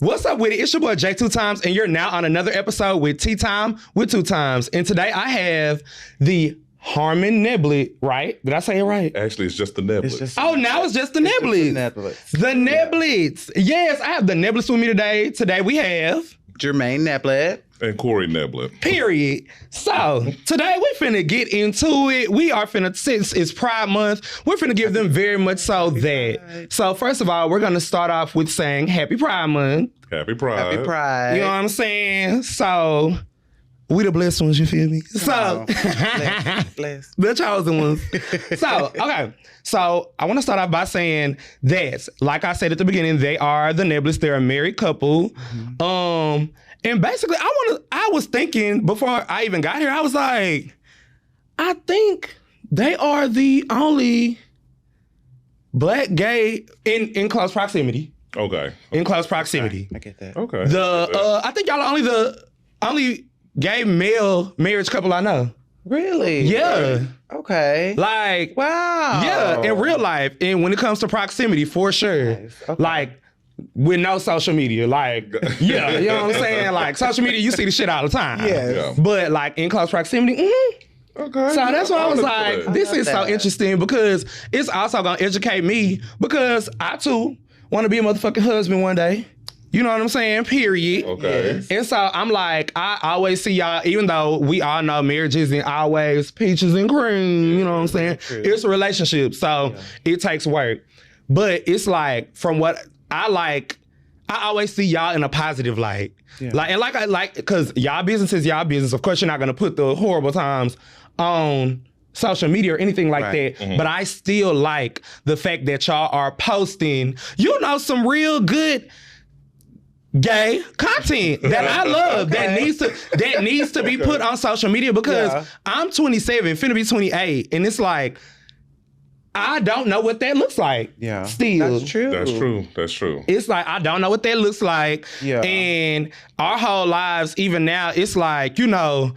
What's up with it? It's your boy Jay 2 Times, and you're now on another episode with Tea Time with 2 Times. And today I have the Harmon Neblet, right? Did I say it right? Actually, it's just the Nebletts. Now it's just the Nebletts. The Nebletts. Yes, I have the Nebletts with me today. Today we have Jermaine Neblett. And Cory Neblett. Period. So, today we finna get into it. We are finna, since it's Pride Month, we're finna give them very much so that. Pride. So, first of all, we're gonna start off with saying Happy Pride Month. Happy Pride. Happy Pride. You know what I'm saying? So, we the blessed ones, you feel me? So, Bless. the chosen ones. So, okay. So, I want to start off by saying that, like I said at the beginning, they are the Nebletts. They're a married couple. And basically, I was thinking before I even got here, I was like, I think they are the only black gay in close proximity. Okay. In close proximity. I get that. Okay. I think y'all are the only gay male marriage couple I know. Really? Yeah. Okay. Like, wow. yeah, in real life. And when it comes to proximity, for sure. Nice. Okay. Like, with no social media. Like, yeah, you know what I'm saying? Like, social media, you see the shit all the time. Yes. Yeah. But, like, in close proximity, Okay. So that's why I was like, Understood. this is so that. interesting because it's also going to educate me because I, too, want to be a motherfucking husband one day. You know what I'm saying? Period. Okay. Yes. And so I'm like, I always see y'all, even though we all know marriage isn't always peaches and cream, you know what I'm saying? True. It's a relationship, so it takes work. But it's like, from what I always see y'all in a positive light. Yeah. Because y'all business is y'all business. Of course, you're not going to put the horrible times on social media or anything like Right. that. But I still like the fact that y'all are posting, some real good gay content that I love that needs to be put on social media because I'm 27, finna be 28, and it's like I don't know what that looks like. Yeah. Still. That's true. That's true. It's like I don't know what that looks like. Yeah. And our whole lives, even now, it's like, I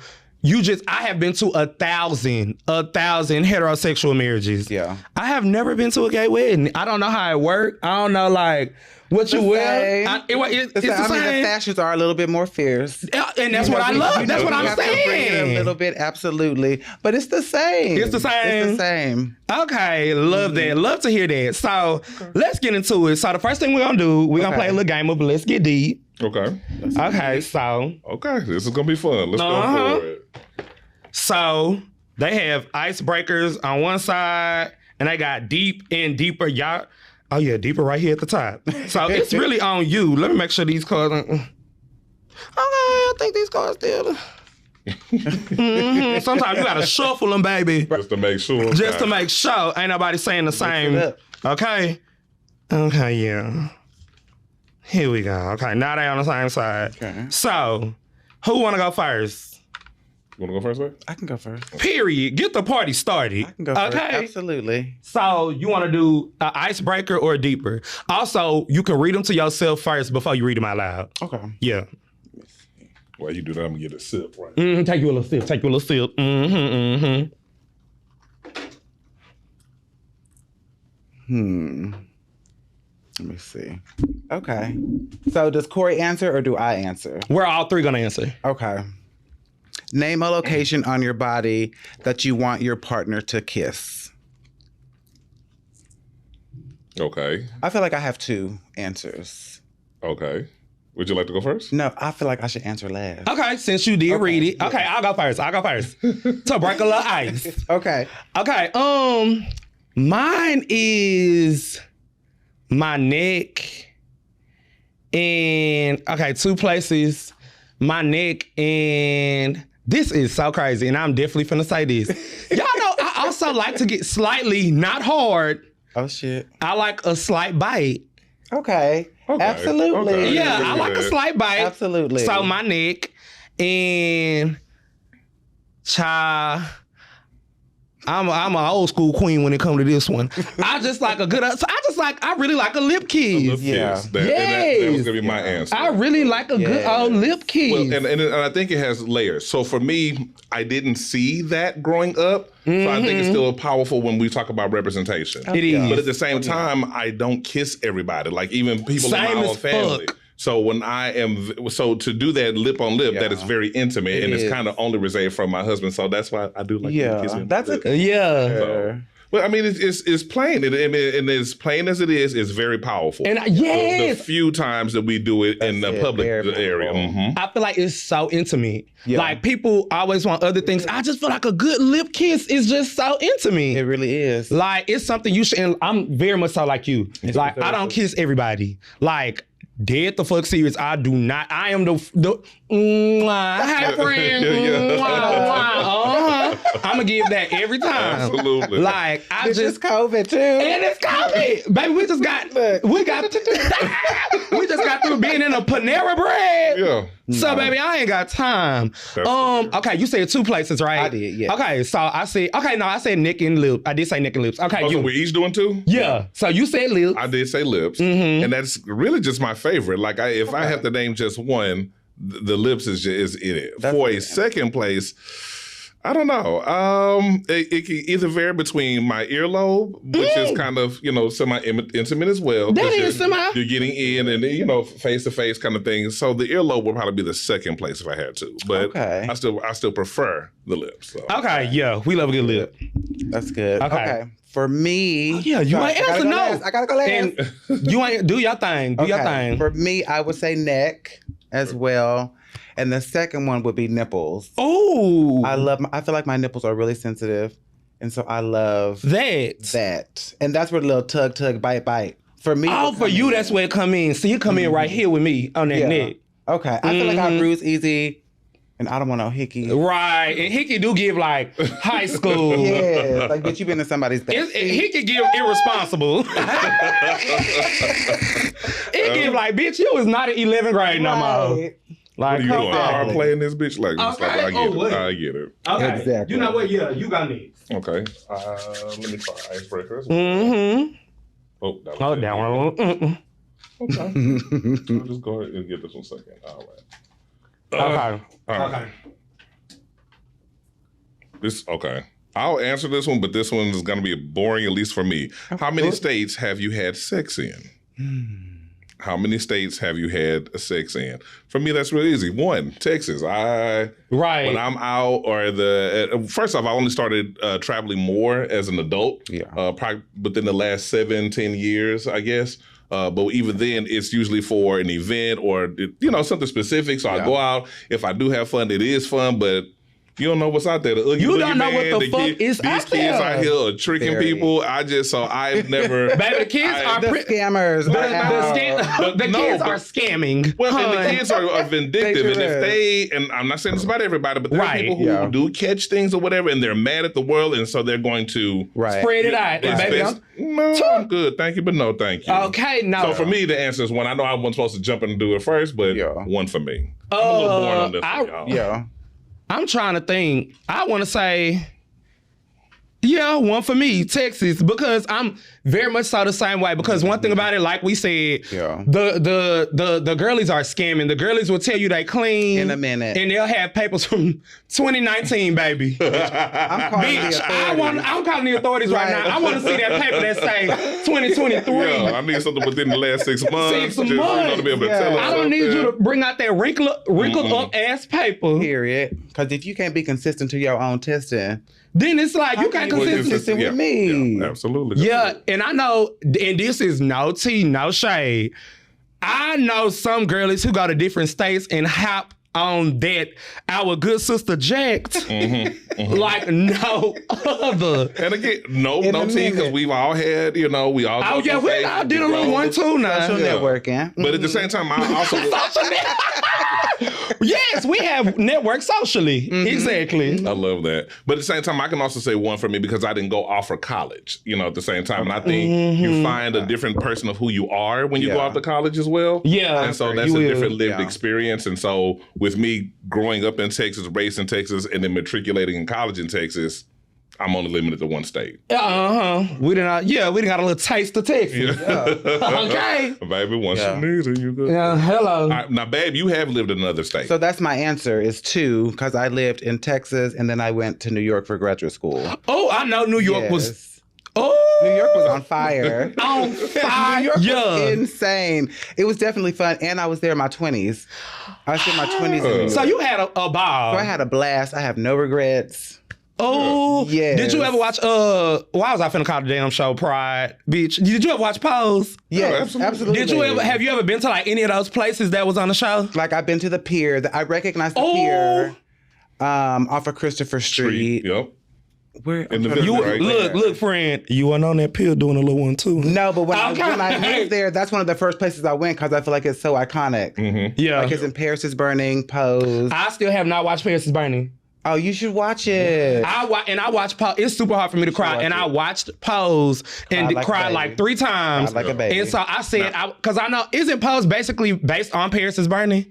have been to 1,000 heterosexual marriages. Yeah. I have never been to a gay wedding. I don't know how it works. I don't know what you wear. It's the same. The fashions are a little bit more fierce. And that's what I love. That's what I'm have to bring it saying. a little bit, absolutely. But it's the same. It's the same. It's the same. Okay, love that. Love to hear that. So let's get into it. So the first thing we're gonna do, we're gonna play a little game of Let's Get Deep. Okay. Okay, so This is gonna be fun. Let's go for it. So they have icebreakers on one side, and they got deep and deeper. Y'all, oh yeah, deeper right here at the top. So it's really on you. Let me make sure these cards. Okay, I think these cards still. Sometimes you gotta shuffle them, baby, Just to make sure. just to make sure ain't nobody saying the same. it Okay. Okay, yeah. Here we go. Okay, now they on the same side. Okay. So, who wanna go first? You wanna go first, babe? I can go first. Period. Get the party started. I can go first. Okay. Absolutely. So you want to do an icebreaker or a deeper? Also, you can read them to yourself first before you read them out loud. Okay. Yeah. While you do that, I'm gonna get a sip, right? Take you a little sip. Take you a little sip. Let me see. Okay. So does Cory answer or do I answer? We're all three gonna answer. Okay. Name a location on your body that you want your partner to kiss. Okay. I feel like I have two answers. Okay. Would you like to go first? No, I feel like I should answer last. Okay, since you did read it. Okay, I'll go first. To break a little ice. Okay. Okay. Mine is my neck and two places. My neck and this is so crazy, and I'm definitely finna say this. Y'all know I also like to get slightly, not hard. Oh shit. I like a slight bite. Okay. Absolutely. Okay. Yeah, can I do like a that. slight bite. Absolutely. So my neck and I'm an old school queen when it comes to this one. I really like a lip kiss. Lip Yeah. kiss. That was gonna be my answer. I really like a good old lip kiss. Well, and I think it has layers. So for me, I didn't see that growing up. So I think it's still powerful when we talk about representation. It is. But at the same time, I don't kiss everybody. Like even people in Same my as own family. fuck. So when to do that lip on lip, that is very intimate, and it's kind of only reserved for my husband. So that's why I do like to kiss him. That's Well, I mean, it's plain, and as plain as it is, it's very powerful. And the few times that we do it in the public area, I feel like it's so intimate. Yeah. Like people always want other things. I just feel like a good lip kiss is just so intimate. It really is. Like it's something you should. And I'm very much so like you. Like I don't kiss everybody. Like. Dead the fuck serious. I do not. I am the hi friend. I'm gonna give that every time. Absolutely. Like I it's just COVID too. And it's COVID, baby. We just got through being in a Panera Bread. Yeah. So baby, I ain't got time. Okay, you said 2 places, right? I did, yeah. Okay, so I said neck and lip. I did say neck and lips. Okay, so we're each doing 2? Yeah. So you said lips. I did say lips, and that's really just my favorite. Like if I have to name just one, the lips is it. For a second place, I don't know. It can either vary between my earlobe, which is kind of, semi-intimate as well. That is semi. You're getting in and, face-to-face kind of thing. So the earlobe would probably be the second place if I had to. But I still prefer the lips. So. Okay, yeah. We love a good lip. That's good. Okay. For me... you ain't answer no. I gotta go last. And you ain't... Do your thing. Do your thing. For me, I would say neck as well. And the second one would be nipples. Oh, I feel like my nipples are really sensitive, and so I love that. And that's where the little tug, bite. For me, for you, that's where it come in. See, you come in right here with me on that neck. Okay, I feel like I bruise easy, and I don't want no hickey. Right, and hickey do give like high school. Yeah, like bitch, you been in somebody's back. Hickey give irresponsible. It give like bitch, you was not in 11th grade no more. What Like, are you doing? Hard playing this bitch? Like, okay. I get it. Okay. Exactly. You know what? Yeah, you got next. Okay. Let me try icebreakers. Oh, that one. Okay. I'll just go ahead and get this one second. All right. Okay. Okay. I'll answer this one, but this one is going to be boring, at least for me. How many states have you had sex in? How many states have you had sex in? For me, that's really easy. 1, Texas. When I'm out first off, I only started traveling more as an adult. Yeah. Probably within the last 7-10 years, I guess. But even then, it's usually for an event or something specific. So I go out. If I do have fun, it is fun, but. You don't know what's out there. You don't know what the fuck is out there. These kids out here are tricking people. I've never... Baby, the kids are... The scammers. The kids are scamming. Well, and the kids are vindictive. And if and I'm not saying this about everybody, but there are people who do catch things or whatever, and they're mad at the world, and so they're going to... Spread it out. And baby, no, I'm good. Thank you, but no thank you. Okay, no. So for me, the answer is 1. I know I wasn't supposed to jump in and do it first, but 1 for me. I'm a little born on this one, y'all. Yeah. I'm trying to think. I want to say, 1 for me, Texas, because I'm very much so the same way. Because one thing about it, like we said, the girlies are scamming. The girlies will tell you they clean in a minute, and they'll have papers from 2019, baby. I'm calling the authorities right now. I want to see that paper that say 2023. Yeah, I need something within the last 6 months. To be able to tell us I don't need you to bring out that wrinkled up ass paper. Period. Because if you can't be consistent to your own testing, then it's like you can't consistent with me. Yeah, absolutely. Yeah, and I know, and this is no tea, no shade. I know some girlies who go to different states and hop on that our good sister jacked like no other. And again, no tea, because we've all had, we all we all did a little one too now. Social networking. But at the same time, I also yes, we have networked socially. Exactly. I love that. But at the same time, I can also say 1 for me because I didn't go off for college, at the same time. And I think you find a different person of who you are when you go off to college as well. Yeah. And so that's a different lived experience. And so with me growing up in Texas, raised in Texas, and then matriculating in college in Texas, I'm only limited to 1 state. We didn't got a little taste of Texas. Okay. Baby, once you need it, you go. Yeah, hello. Right, now, babe, you have lived in another state. So that's my answer is 2, because I lived in Texas and then I went to New York for graduate school. Oh, I know New York was Oh, New York was on fire. On fire. New York was insane. It was definitely fun, and I was there in my 20s. I was in my 20s. In New York. So you had a ball. So I had a blast. I have no regrets. Oh, yes. Did you ever watch, why was I finna call the damn show Pride, bitch? Did you ever watch Pose? Yes, absolutely. Have you ever been to like any of those places that was on the show? Like I've been to the pier. I recognize the pier off of Christopher Street. Yep. Where In the village, right? Look, friend, you went on that pier doing a little one too. No, but when I went there, that's one of the first places I went because I feel like it's so iconic. Mm-hmm. Yeah. Like it's in Paris is Burning, Pose. I still have not watched Paris is Burning. Oh, you should watch it. I watched Pose. It's super hard for me to cry. And I watched Pose and cried like 3 times. Cried like a baby. And so I said, because I know, isn't Pose basically based on Paris is Burning?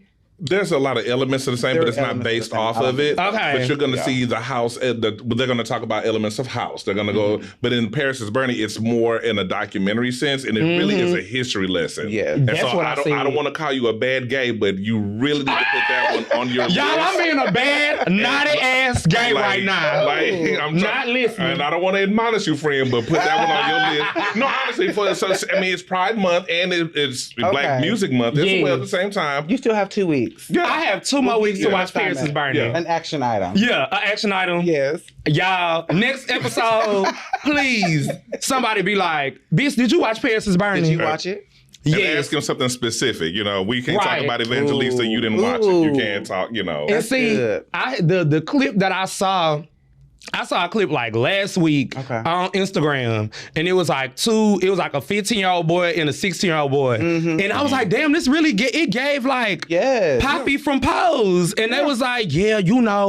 There's a lot of elements of the same, but it's not based off of it. Okay. But you're going to see the house, they're going to talk about elements of house. They're going to go, but in Paris is Burning, it's more in a documentary sense, and it really is a history lesson. Yeah. And That's so what I don't want to call you a bad gay, but you really need to put that one on your list. Y'all, I'm being a bad, naughty ass gay right now. I'm not listening. And I don't want to admonish you, friend, but put that one on your list. No, honestly, it's Pride Month and it's Black Music Month as well at the same time. You still have 2 weeks. Yeah. I have 2 more weeks to watch Paris is Burning. Yeah. An action item. Yeah, an action item. Yes. Y'all, next episode, please, somebody be like, bitch, did you watch Paris is Burning? Did you watch it? And Yes. ask him something specific. We can't talk Right. about Evangelista. You didn't watch it. You can't talk, And see, good. the clip that I saw a clip like last week on Instagram, and it was like a 15-year-old boy and a 16-year-old boy. And I was like, damn, this really gave like Poppy from Pose. And they was like, yeah,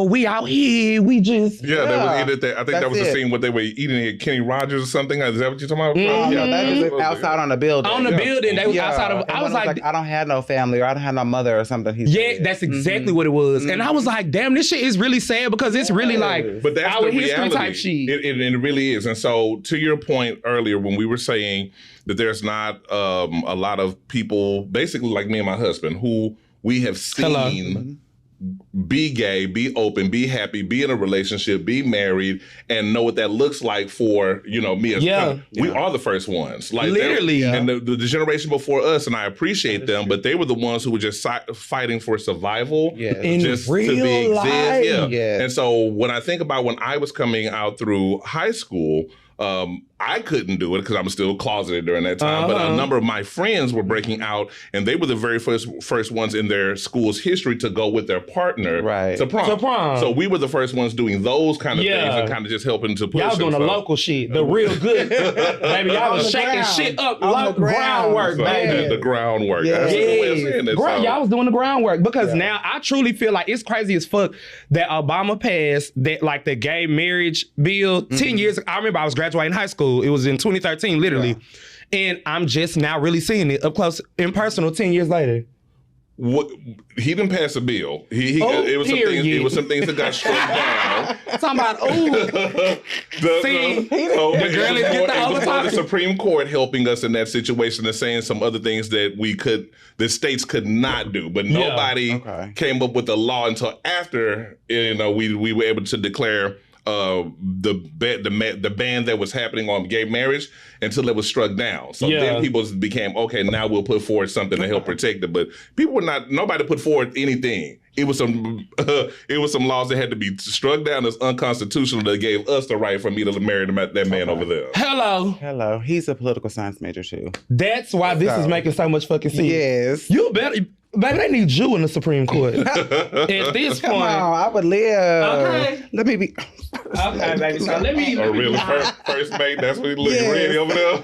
we out here, we just... Yeah, that was it. I think that was the scene where they were eating at Kenny Rogers or something. Is that what you're talking about? Yeah, that is outside on the building. On the building, they was outside of... And I was like, I don't have no family or I don't have no mother or something. that's exactly what it was. And I was like, damn, this shit is really sad because it's really like... But that's the history reality. Type shit. It really is. And so to your point earlier when we were saying that there's not a lot of people, basically like me and my husband, who we have seen be gay, be open, be happy, be in a relationship, be married, and know what that looks like for, me as we are the first ones. Like literally. And the generation before us, and I appreciate them, but they were the ones who were just fighting for survival. In just real to be life. Yeah. And so when I think about when I was coming out through high school, I couldn't do it because I'm still closeted during that time. But a number of my friends were breaking out, and they were the very first ones in their school's history to go with their partner to prom. So we were the first ones doing those kind of things and kind of just helping to push. Y'all doing the local shit, the real good, baby. Y'all was shaking shit up, groundwork, baby. The groundwork. Yeah. That's the way of saying it. Y'all was doing the groundwork because now I truly feel like it's crazy as fuck that Obama passed that like the gay marriage bill 10 years. I remember I was graduating high school. It was in 2013, literally. And I'm just now really seeing it up close and personal 10 years later. He didn't pass a bill. It was some things that got struck down. Talking about the girl is get the overtime. The Supreme Court helping us in that situation and saying some other things that the states could not do, but nobody came up with the law until after we were able to declare the ban that was happening on gay marriage until it was struck down. So then people became, okay, now we'll put forward something to help protect it. But nobody put forward anything. It was some laws that had to be struck down as unconstitutional that gave us the right for me to marry that man over there. Hello. He's a political science major too. That's why this is making so much fucking sense. Yes. You better... Baby, they need you in the Supreme Court. At this point. Come on, I would live. Okay. Let me be... Okay, baby. So let me... really first mate, that's what he looking ready over there.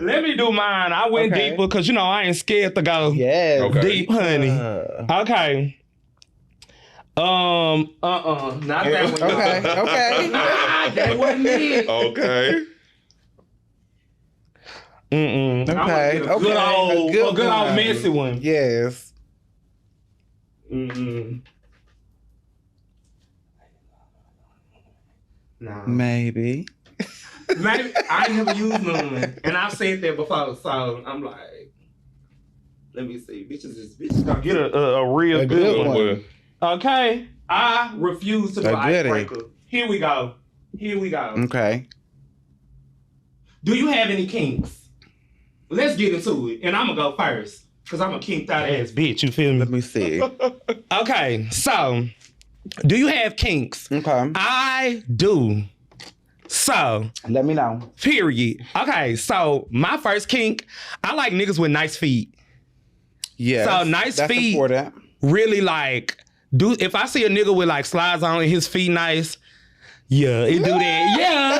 Let me do mine. I went deeper because, I ain't scared to go deep, honey. Okay. Not that one. Okay. That wasn't it. Okay. Okay. A good old messy one. Yes. No. Maybe. I ain't never used none. And I've said that before, so I'm like, let me see. Bitches gonna get a real good one. Okay. I refuse to do icebreaker. Here we go. Okay. Do you have any kinks? Let's get into it. And I'm going to go first. Because I'm a kinked out ass bitch. You feel me? Let me see. Okay. So, do you have kinks? Okay. I do. So. Let me know. Period. Okay. So, my first kink, I like niggas with nice feet. Yeah. So, nice that's feet. Important. Really like, if I see a nigga with like slides on and his feet nice, yeah, it do that. Yeah.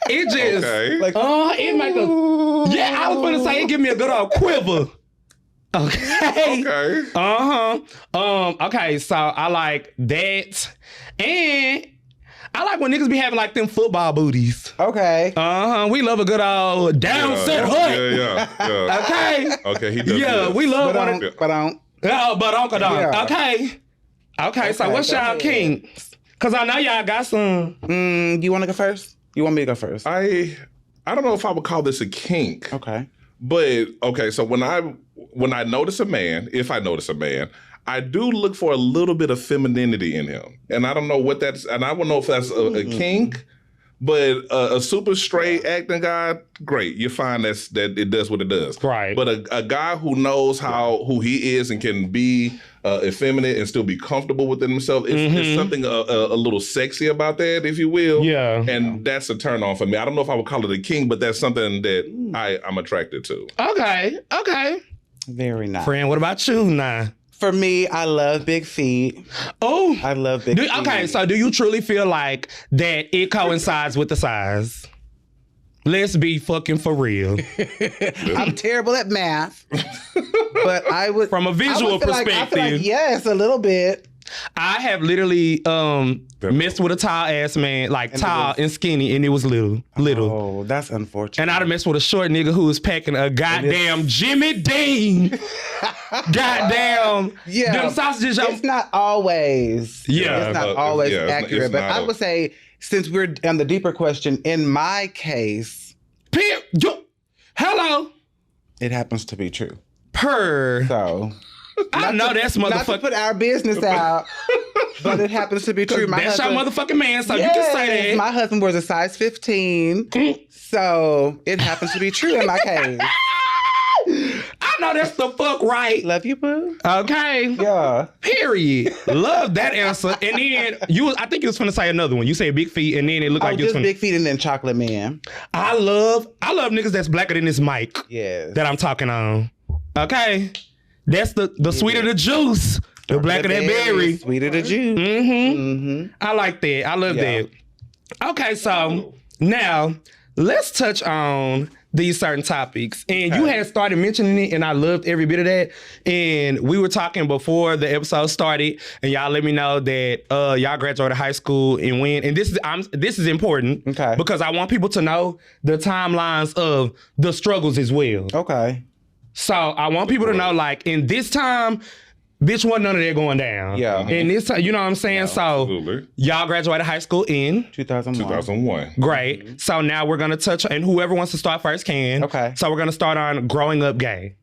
It just, like, it make a, yeah, I was gonna say it give me a good old quiver. Okay. Okay, so I like that. And I like when niggas be having like them football booties. Okay. We love a good old down set hut. Yeah. Okay. Okay, he does. Yeah, we love one of But yeah. Okay, so what's y'all kinks? Cause I know y'all got some. You want to go first? You want me to go first? I don't know if I would call this a kink. Okay. But okay, so when I notice a man, if I notice a man, I do look for a little bit of femininity in him. And I don't know what that's, and I don't know if that's a kink, but a super straight acting guy, great. You find that it does what it does. Right. But a guy who knows who he is and can be effeminate and still be comfortable within himself, it's something a little sexy about that, if you will. Yeah. And that's a turn on for me. I don't know if I would call it a kink, but that's something that I'm attracted to. Okay. Very nice. Friend, what about you now? For me, I love big feet. Oh. I love big feet. Okay, so do you truly feel like that it coincides with the size? Let's be fucking for real. I'm terrible at math, but I would... From a visual perspective. I feel like, yes, a little bit. I have literally messed with a tall ass man, like tall and skinny, and it was little. Oh, that's unfortunate. And I'd have messed with a short nigga who was packing a goddamn Jimmy Dean. Goddamn. Yeah. Them sausages. It's not always. Yeah. It's not always accurate. But I would say, since we're on the deeper question, in my case... Hello. It happens to be true. So... I know that's motherfucker. Not to put our business out, but it happens to be true. That's your motherfucking man, so you can say that. My husband wears a size 15, so it happens to be true in my case. I know that's the fuck right. Love you, boo. Okay. Yeah. Period. Love that answer. And then I think you was finna say another one. You said big feet, and then it looked like you was finna... big feet and then chocolate man. I love niggas that's blacker than this mic. Yes. That I'm talking on. Okay. That's the sweeter the juice, the blacker that berry. Sweeter the juice. I like that. I love that. Okay, so now let's touch on these certain topics. And you had started mentioning it, and I loved every bit of that. And we were talking before the episode started, and y'all let me know that y'all graduated high school and when. And this is important because I want people to know the timelines of the struggles as well. Okay. So I want people to know, like, in this time, bitch, wasn't none of that going down. Yeah. In this time, you know what I'm saying? Yeah, so absolutely. Y'all graduated high school in 2001. Great. So now we're gonna touch, and whoever wants to start first can. Okay. So we're gonna start on growing up gay.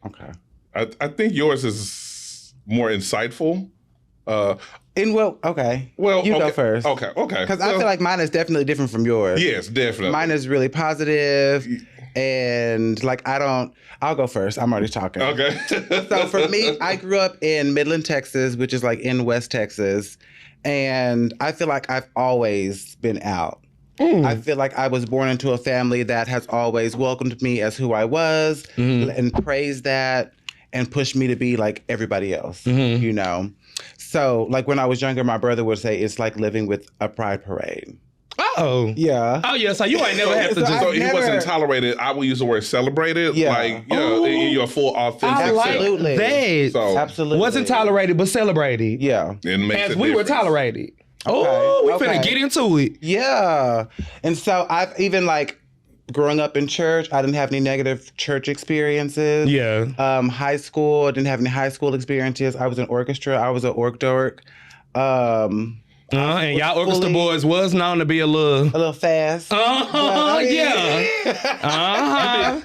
Okay. I think yours is more insightful. Well, you go first. Okay. Because I feel like mine is definitely different from yours. Yes, definitely. Mine is really positive, and like I'll go first. I'm already talking. Okay. So for me, I grew up in Midland, Texas, which is like in West Texas, and I feel like I've always been out. I feel like I was born into a family that has always welcomed me as who I was and praised that and pushed me to be like everybody else, you know? So like when I was younger, my brother would say it's like living with a pride parade. Oh. Yeah. Oh, yeah. So you ain't never have to just... So he wasn't tolerated. I will use the word celebrated. Yeah. Like, in your full authentic self. Absolutely. That. So, absolutely. Wasn't tolerated, but celebrated. Yeah. It makes As a we were difference. tolerated. Oh, we finna get into it. Yeah. And so I've even like growing up in church, I didn't have any negative church experiences. Yeah. High school, I didn't have any high school experiences. I was in orchestra. I was an org dork. And y'all orchestra boys was known to be a little fast. Yeah.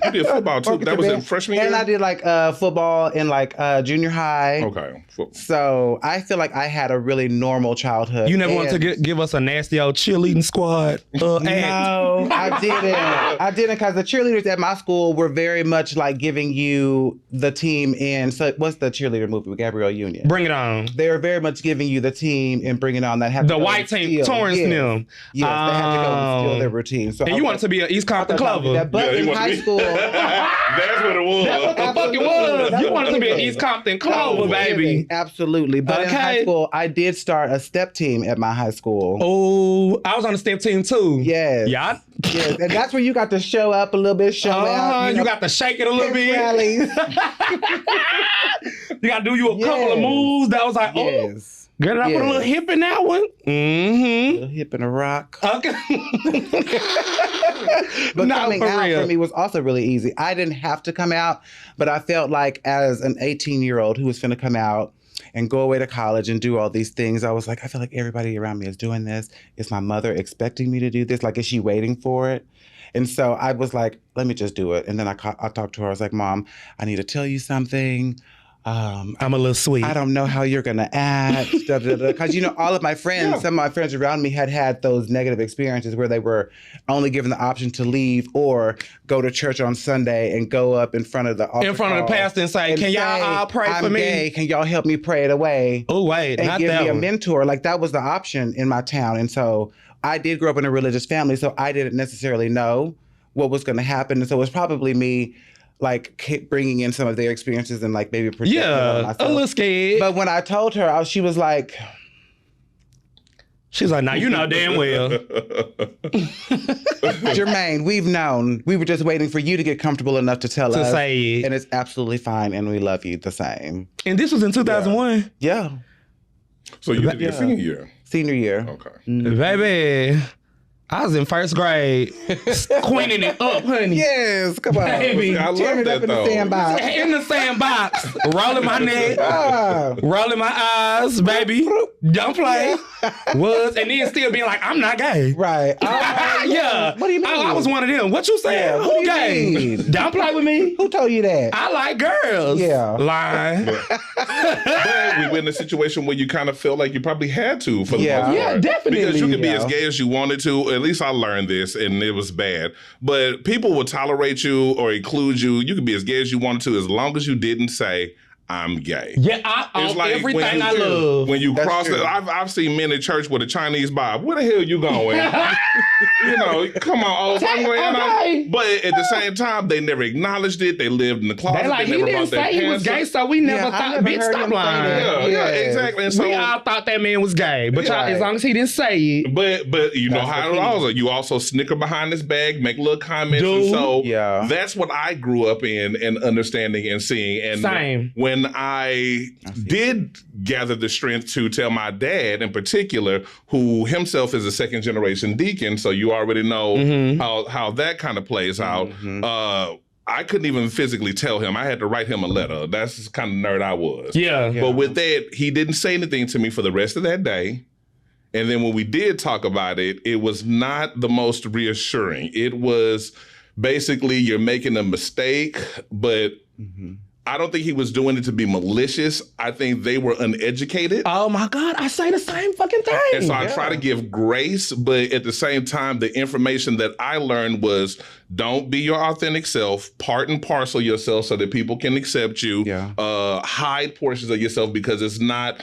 You did football too. That was in freshman year? And I did like football in like junior high. Okay. So I feel like I had a really normal childhood. You never wanted to give us a nasty old cheerleading squad act? No, I didn't because the cheerleaders at my school were very much like giving you the team in. So what's the cheerleader movie with Gabrielle Union? Bring it on. They were very much giving you the team and bringing on that. The white team, Torrance them. Yes, they had to go and steal their routine. So and you wanted to be an East Compton Clover. But in high school, that's what it was. That's what the fuck it was. You wanted to be an East Compton Clover, baby. Absolutely. But in high school, I did start a step team at my high school. Oh, I was on the step team too. Yes. Yeah. Yes. And that's where you got to show up a little bit, show out. You got to shake it a little bit. Rallies. You got to do you a couple of moves. That was like, girl, I put a little hip in that one. A little hip in a rock. Okay. But coming out for me was also really easy. I didn't have to come out, but I felt like as an 18-year-old who was finna come out and go away to college and do all these things, I was like, I feel like everybody around me is doing this. Is my mother expecting me to do this? Like, is she waiting for it? And so I was like, let me just do it. And then I talked to her. I was like, Mom, I need to tell you something. I'm a little sweet. I don't know how you're going to act. Because, all of my friends, some of my friends around me had those negative experiences where they were only given the option to leave or go to church on Sunday and go up in front of the altar in front of the pastor and say, can y'all all pray for me? Gay. Can y'all help me pray it away? Oh, wait. And not give that me a one. mentor. Like, that was the option in my town. And so I did grow up in a religious family, so I didn't necessarily know what was going to happen. And so it was probably me like bringing in some of their experiences and like maybe projecting on myself. A little scared. But when I told her, she was like, now you know damn well. Jermaine, we've known. We were just waiting for you to get comfortable enough to tell us. To say it. And it's absolutely fine, and we love you the same. And this was in 2001? Yeah. So you did your senior year? Senior year. Okay. Baby, I was in first grade, queening it up, honey. Yes, come on. Baby. I love that, though. In the sandbox, rolling my neck, rolling my eyes, baby. Don't play. And then still being like, I'm not gay. Right. Yeah. What do you mean? I was one of them. What you saying? Yeah, what do you gay? mean? Don't play with me. Who told you that? I like girls. Yeah. Lying. But we were in a situation where you kind of felt like you probably had to for the most part. Yeah, definitely. Because you could be as gay as you wanted to. At least I learned this, and it was bad. But people will tolerate you or include you. You could be as gay as you wanted to as long as you didn't say, I'm gay. Yeah, it's like everything I love. When you cross it, I've seen men in church with a Chinese bob. Where the hell you going? Come on, Okay. But at the same time, they never acknowledged it. They lived in the closet. They like, they he never didn't brought say he was gay, so we never thought, bitch, stop lying. Yeah, exactly. And so, we all thought that man was gay, but y'all, as long as he didn't say it. But you know how it also, you also snicker behind his back, make little comments. And so that's what I grew up in and understanding and seeing. And same. When I did gather the strength to tell my dad in particular, who himself is a second generation deacon, so you already know how that kind of plays out. I couldn't even physically tell him. I had to write him a letter. That's the kind of nerd I was. Yeah. But with that, he didn't say anything to me for the rest of that day. And then when we did talk about it, it was not the most reassuring. It was basically, you're making a mistake, but I don't think he was doing it to be malicious. I think they were uneducated. Oh my God, I say the same fucking thing. And so I try to give grace, but at the same time, the information that I learned was, don't be your authentic self, part and parcel yourself so that people can accept you. Hide portions of yourself because it's not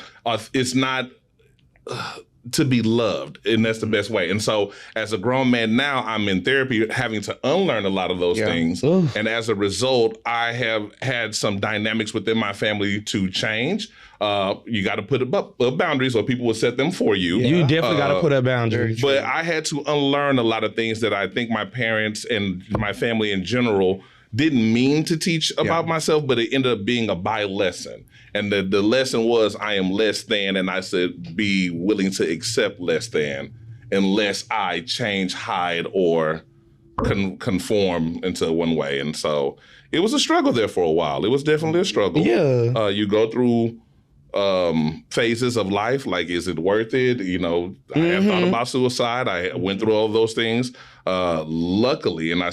to be loved, and that's the best way. And so as a grown man now, I'm in therapy having to unlearn a lot of those things. And as a result, I have had some dynamics within my family to change. You got to put up boundaries, or people will set them for you. You definitely got to put up boundaries. But I had to unlearn a lot of things that I think my parents and my family in general didn't mean to teach about myself, but it ended up being a by lesson. And the lesson was, I am less than, and I should be willing to accept less than unless I change, hide, or conform into one way. And so it was a struggle there for a while. It was definitely a struggle. Yeah. You go through phases of life. Like, is it worth it? You know, I have thought about suicide. I went through all of those things. Luckily, and I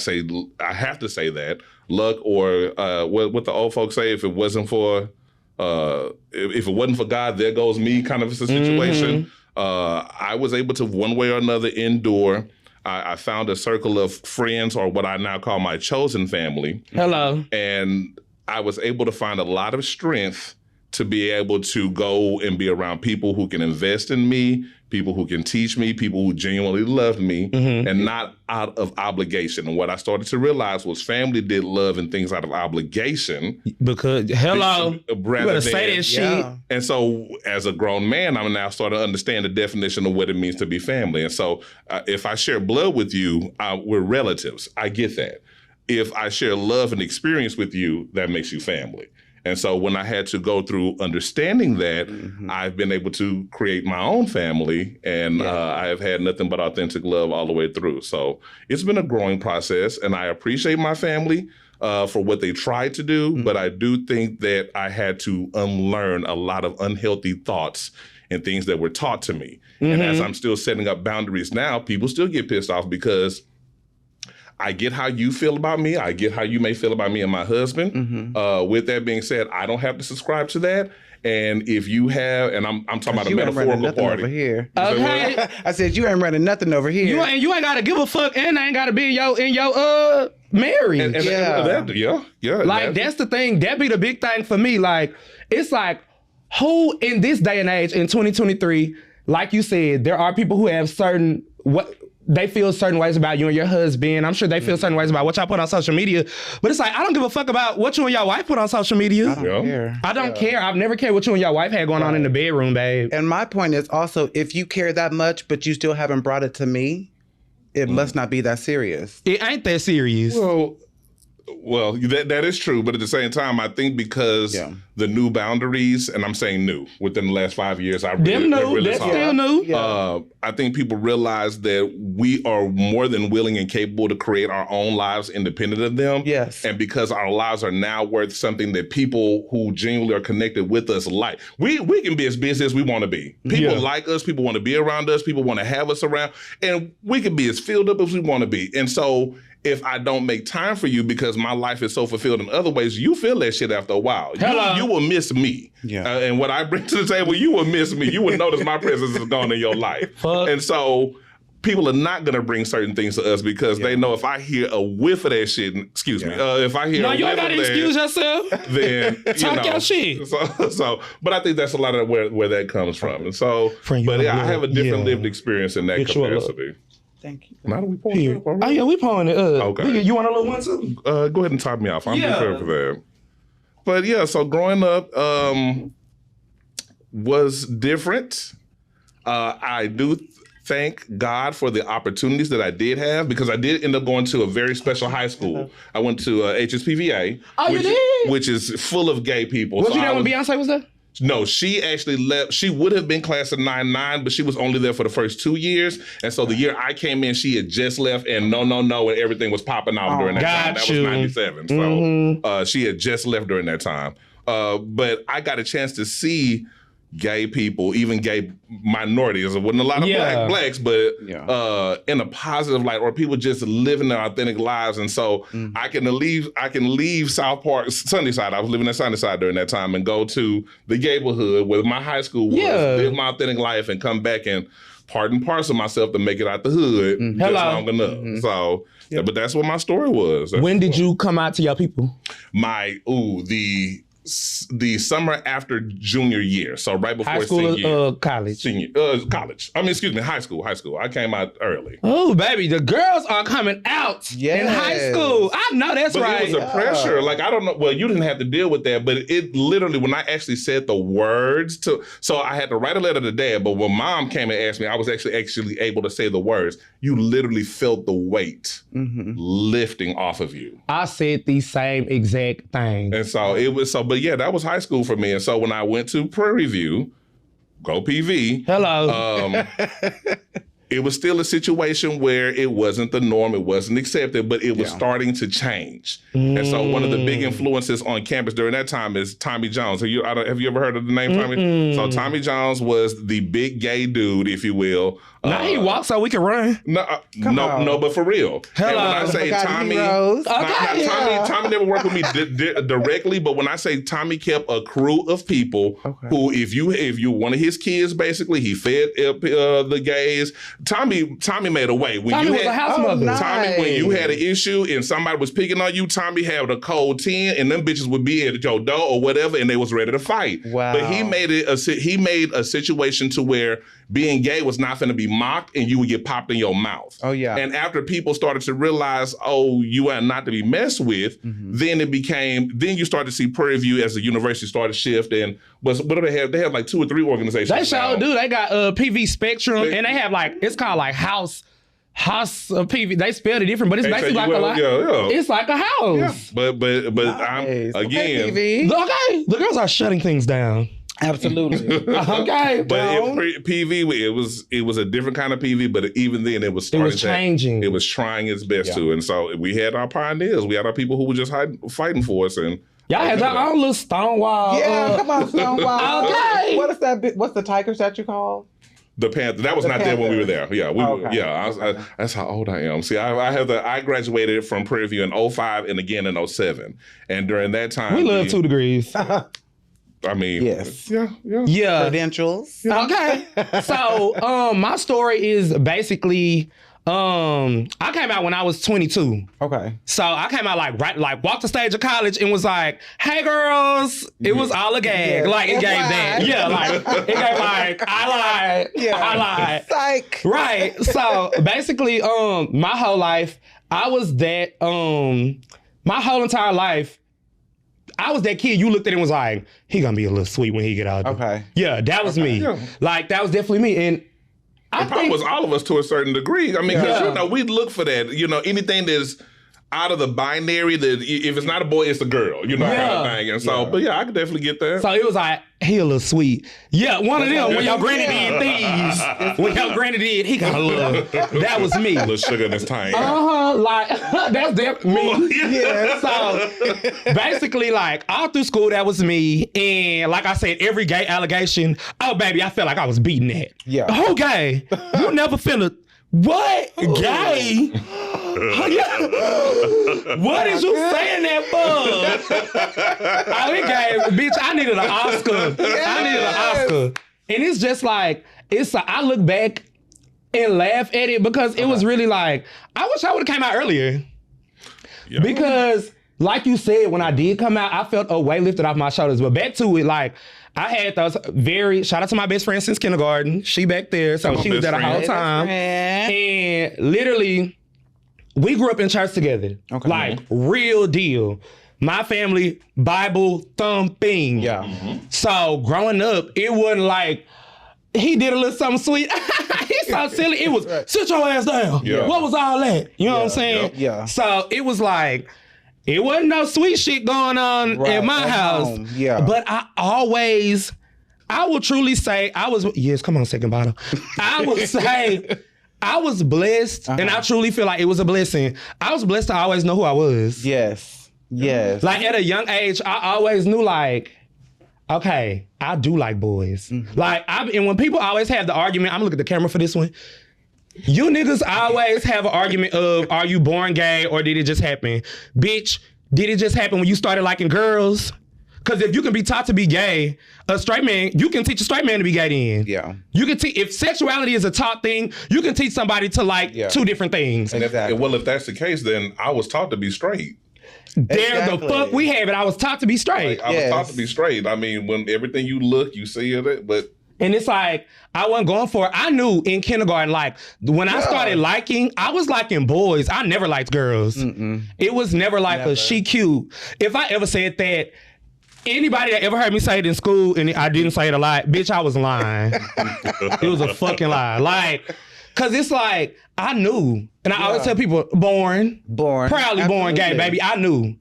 have to say that, luck, or what the old folks say, if it wasn't for God, there goes me kind of a situation. I was able to, one way or another, endure. I found a circle of friends, or what I now call my chosen family. Hello. And I was able to find a lot of strength to be able to go and be around people who can invest in me, people who can teach me, people who genuinely love me, and not out of obligation. And what I started to realize was family did love and things out of obligation. Because, hello, you better say that shit. And so as a grown man, I'm now starting to understand the definition of what it means to be family. And so if I share blood with you, we're relatives. I get that. If I share love and experience with you, that makes you family. And so when I had to go through understanding that, I've been able to create my own family, and I have had nothing but authentic love all the way through. So it's been a growing process, and I appreciate my family for what they tried to do, but I do think that I had to unlearn a lot of unhealthy thoughts and things that were taught to me. And as I'm still setting up boundaries now, people still get pissed off because I get how you feel about me. I get how you may feel about me and my husband. With that being said, I don't have to subscribe to that. And if you have, and I'm talking about a metaphorical party. Over here. Okay. I said, you ain't running nothing over here. You ain't got to give a fuck, and I ain't got to be in your marriage. Like, that's the thing. That be the big thing for me. Like, it's like, who in this day and age, in 2023, like you said, there are people who have they feel certain ways about you and your husband. I'm sure they feel certain ways about what y'all put on social media. But it's like, I don't give a fuck about what you and your wife put on social media. I don't care. I don't care. I've never cared what you and your wife had going on in the bedroom, babe. And my point is also, if you care that much, but you still haven't brought it to me, it must not be that serious. It ain't that serious. Well, that is true, but at the same time, I think because the new boundaries, and I'm saying new, within the last 5 years, that's still new. I think people realize that we are more than willing and capable to create our own lives independent of them. Yes. And because our lives are now worth something that people who genuinely are connected with us like, we can be as busy as we want to be. People like us, people want to be around us, people want to have us around, and we can be as filled up as we want to be. And so if I don't make time for you because my life is so fulfilled in other ways, you feel that shit after a while. You will miss me. And what I bring to the table, you will miss me. You will notice my presence is gone in your life. And so people are not going to bring certain things to us because they know if I hear a whiff of that shit, if I hear a whiff of that. You ain't got to excuse yourself. Then, talk your shit. So, but I think that's a lot of where that comes from. And so, I have a different lived experience in that capacity. Thank you. Now that we pouring it up already? Oh, yeah, we pouring it up. Okay. You want a little one, too? Go ahead and top me off. I'm prepared for that. But yeah, so growing up was different. I do thank God for the opportunities that I did have because I did end up going to a very special high school. I went to HSPVA. Oh, you did? Which is full of gay people. Was you there when Beyonce was there? No, she actually left. She would have been class of 99, but she was only there for the first 2 years. And so the year I came in, she had just left, and no, and everything was popping off during that time. That was 97. So she had just left during that time. But I got a chance to see gay people, even gay minorities. There wasn't a lot of blacks, but in a positive light, or people just living their authentic lives. And so I can leave South Park, Sunnyside. I was living in Sunnyside during that time, and go to the neighborhood where my high school was, live my authentic life, and come back and part and parcel myself to make it out the hood just long enough. So, but that's what my story was. When did you come out to your people? The summer after junior year, so right before high school senior or college? College. I mean, excuse me, high school. I came out early. Oh, baby, the girls are coming out in high school. I know that's right. It was a pressure. Like, I don't know. Well, you didn't have to deal with that, but it literally, when I actually said the words so I had to write a letter to dad, but when mom came and asked me, I was actually able to say the words. You literally felt the weight lifting off of you. I said the same exact thing. And so it was but yeah, that was high school for me. And so when I went to Prairie View, go PV. Hello. it was still a situation where it wasn't the norm, it wasn't accepted, but it was starting to change. And so one of the big influences on campus during that time is Tommy Jones. Have you ever heard of the name Tommy? So Tommy Jones was the big gay dude, if you will. Now he walks so we can run. No, but for real. Hello. And when I say Tommy, Tommy never worked with me directly, but when I say Tommy kept a crew of people who, if you one of his kids, basically, he fed the gays. Tommy made a way. Tommy was a house mother. Tommy, when you had an issue and somebody was picking on you, Tommy had a cold 10, and them bitches would be at your door or whatever, and they was ready to fight. Wow. But he made a situation to where being gay was not going to be mocked and you would get popped in your mouth. Oh, yeah. And after people started to realize, you are not to be messed with, then you started to see Prairie View as the university started to shift. And what do they have? They have like 2 or 3 organizations. They sure do. They got PV Spectrum, and they have it's called like House PV. They spelled it different, but it's basically like it's like a house. Yeah. But Nice. I'm again. PV. The girls are shutting things down. Absolutely. Okay, but PV, it was a different kind of PV, but even then it was changing. It was trying its best to, and so we had our pioneers. We had our people who were just fighting for us, and y'all had your own little Stonewall. Yeah, come on, Stonewall. Okay. What is that? What's the tiger statue called? The Panther. That was not there when we were there. Yeah, that's how old I am. See, I graduated from Prairie View in 2005 and again in 2007, and during that time we love 2 degrees. I mean, yes. Yeah. Credentials. Okay. So, my story is basically, I came out when I was 22. Okay. So I came out like walked the stage of college and was like, "Hey girls," it was all a gag. Yeah. Like it gave that. Yeah, like it gave like I lied. Psych. Right. So basically, my whole life, I was that. My whole entire life, I was that kid you looked at and was like, he gonna be a little sweet when he get out. Okay. Yeah, that was me. Yeah. Like that was definitely me. And it probably was all of us to a certain degree. I mean, because we look for that. Anything that's out of the binary, that if it's not a boy, it's a girl. Kind of thing. And so, but I could definitely get that. So it was like, he a little sweet. Yeah, one of them when your granny did things. When your granny did, he got a little. That was me. A little sugar in his tank. Like that's definitely me. Yeah. So basically, like all through school, that was me. And like I said, every gay allegation. Oh baby, I felt like I was beating that. Yeah. Oh gay, you never finna. What? Gay? What is you saying that for? Bitch, I needed an Oscar. Yes. I needed an Oscar. And it's just like, I look back and laugh at it because it was really like, I wish I would have came out earlier. Yeah. Because like you said, when I did come out, I felt a weight lifted off my shoulders. But back to it, like, I had those shout out to my best friend since kindergarten. She back there, so she was there the whole time. And literally, we grew up in church together. Okay. Like, real deal. My family, Bible thumping. Yeah. Mm-hmm. So growing up, it wasn't like, he did a little something sweet. He's so silly. It was, sit your ass down. Yeah. What was all that? You know what I'm saying? Yeah. So it was like, it wasn't no sweet shit going on at my house. Home. Yeah. But I will truly say, come on, second bottle. I would say I was blessed, and I truly feel like it was a blessing. I was blessed to always know who I was. Yes. Like at a young age, I always knew like, okay, I do like boys. Mm-hmm. And when people always have the argument, I'm gonna look at the camera for this one. You niggas always have an argument of, are you born gay or did it just happen? Bitch, did it just happen when you started liking girls? Because if you can be taught to be gay, a straight man, you can teach a straight man to be gay then. Yeah. You can teach, if sexuality is a taught thing, you can teach somebody to like 2 different things. Exactly. Well, if that's the case, then I was taught to be straight. There the fuck we have it. I was taught to be straight. I was taught to be straight. I mean, when everything you look, you see it, but... And it's like, I wasn't going for it. I knew in kindergarten, like, when I started liking, I was liking boys. I never liked girls. Mm-mm. It was never like a she cute. If I ever said that, anybody that ever heard me say it in school, and I didn't say it a lot, bitch, I was lying. It was a fucking lie. Like, cause it's like, I knew. And I always tell people, proudly born gay, baby. I knew.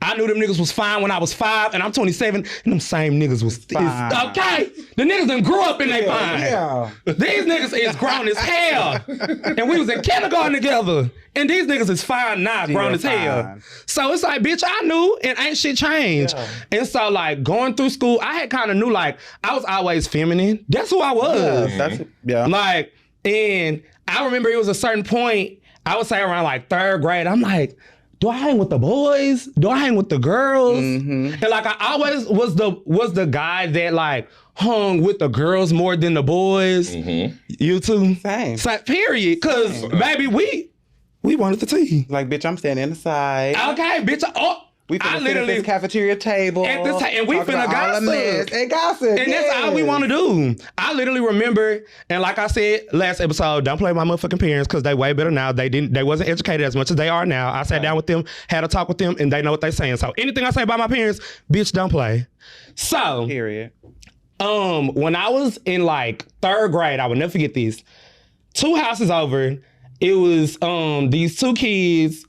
I knew them niggas was fine when I was 5, and I'm 27, and them same niggas was Fine. okay. The niggas done grew up and they fine. Yeah. These niggas is grown as hell. And we was in kindergarten together. And these niggas is fine now, grown as hell. Fine. So it's like, bitch, I knew and ain't shit changed. Yeah. And so like going through school, I had kind of knew like I was always feminine. That's who I was. Like, and I remember it was a certain point, I would say around like 3rd grade, I'm like, do I hang with the boys? Do I hang with the girls? And like I always was the guy that like hung with the girls more than the boys. You too? Same. So, period. Cause baby, we wanted the tea. Like, bitch, I'm standing inside. Okay, bitch. We finna sit at this cafeteria table. And we finna gossip. And gossip. And that's all we want to do. I literally remember, and like I said last episode, don't play my motherfucking parents because they way better now. They wasn't educated as much as they are now. I sat down with them, had a talk with them, and they know what they saying. So anything I say about my parents, bitch, don't play. So, period. When I was in like 3rd grade, I would never forget this. 2 houses over, it was these 2 kids.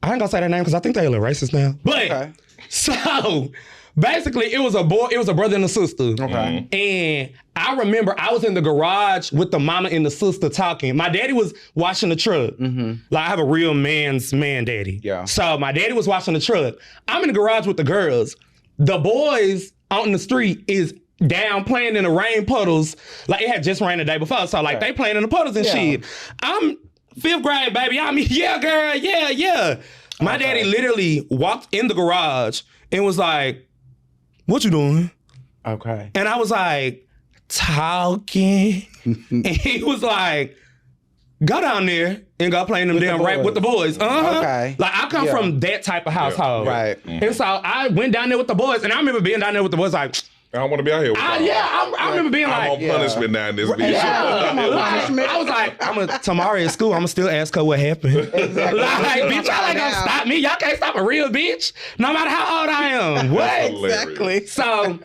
I ain't gonna say their name because I think they're a little racist now. But so basically, it was a brother and a sister. Okay. And I remember I was in the garage with the mama and the sister talking. My daddy was washing the truck. Like I have a real man's man daddy. Yeah. So my daddy was washing the truck. I'm in the garage with the girls. The boys out in the street is down playing in the rain puddles. Like it had just rained the day before. So like they playing in the puddles and shit. I'm 5th grade, baby. I mean, yeah, girl, yeah. My daddy literally walked in the garage and was like, what you doing? Okay. And I was like, talking. And he was like, go down there and go play in them damn rap with the boys. Okay. Like I come from that type of household. Right. And so I went down there with the boys, and I remember being down there with the boys like, I don't want to be out here with y'all. I remember being I'm like, on punishment now in this bitch. I was like, tomorrow at school, I'm gonna still ask her what happened. Exactly. Like, bitch, y'all ain't gonna stop me. Y'all can't stop a real bitch, no matter how old I am. What? Exactly. So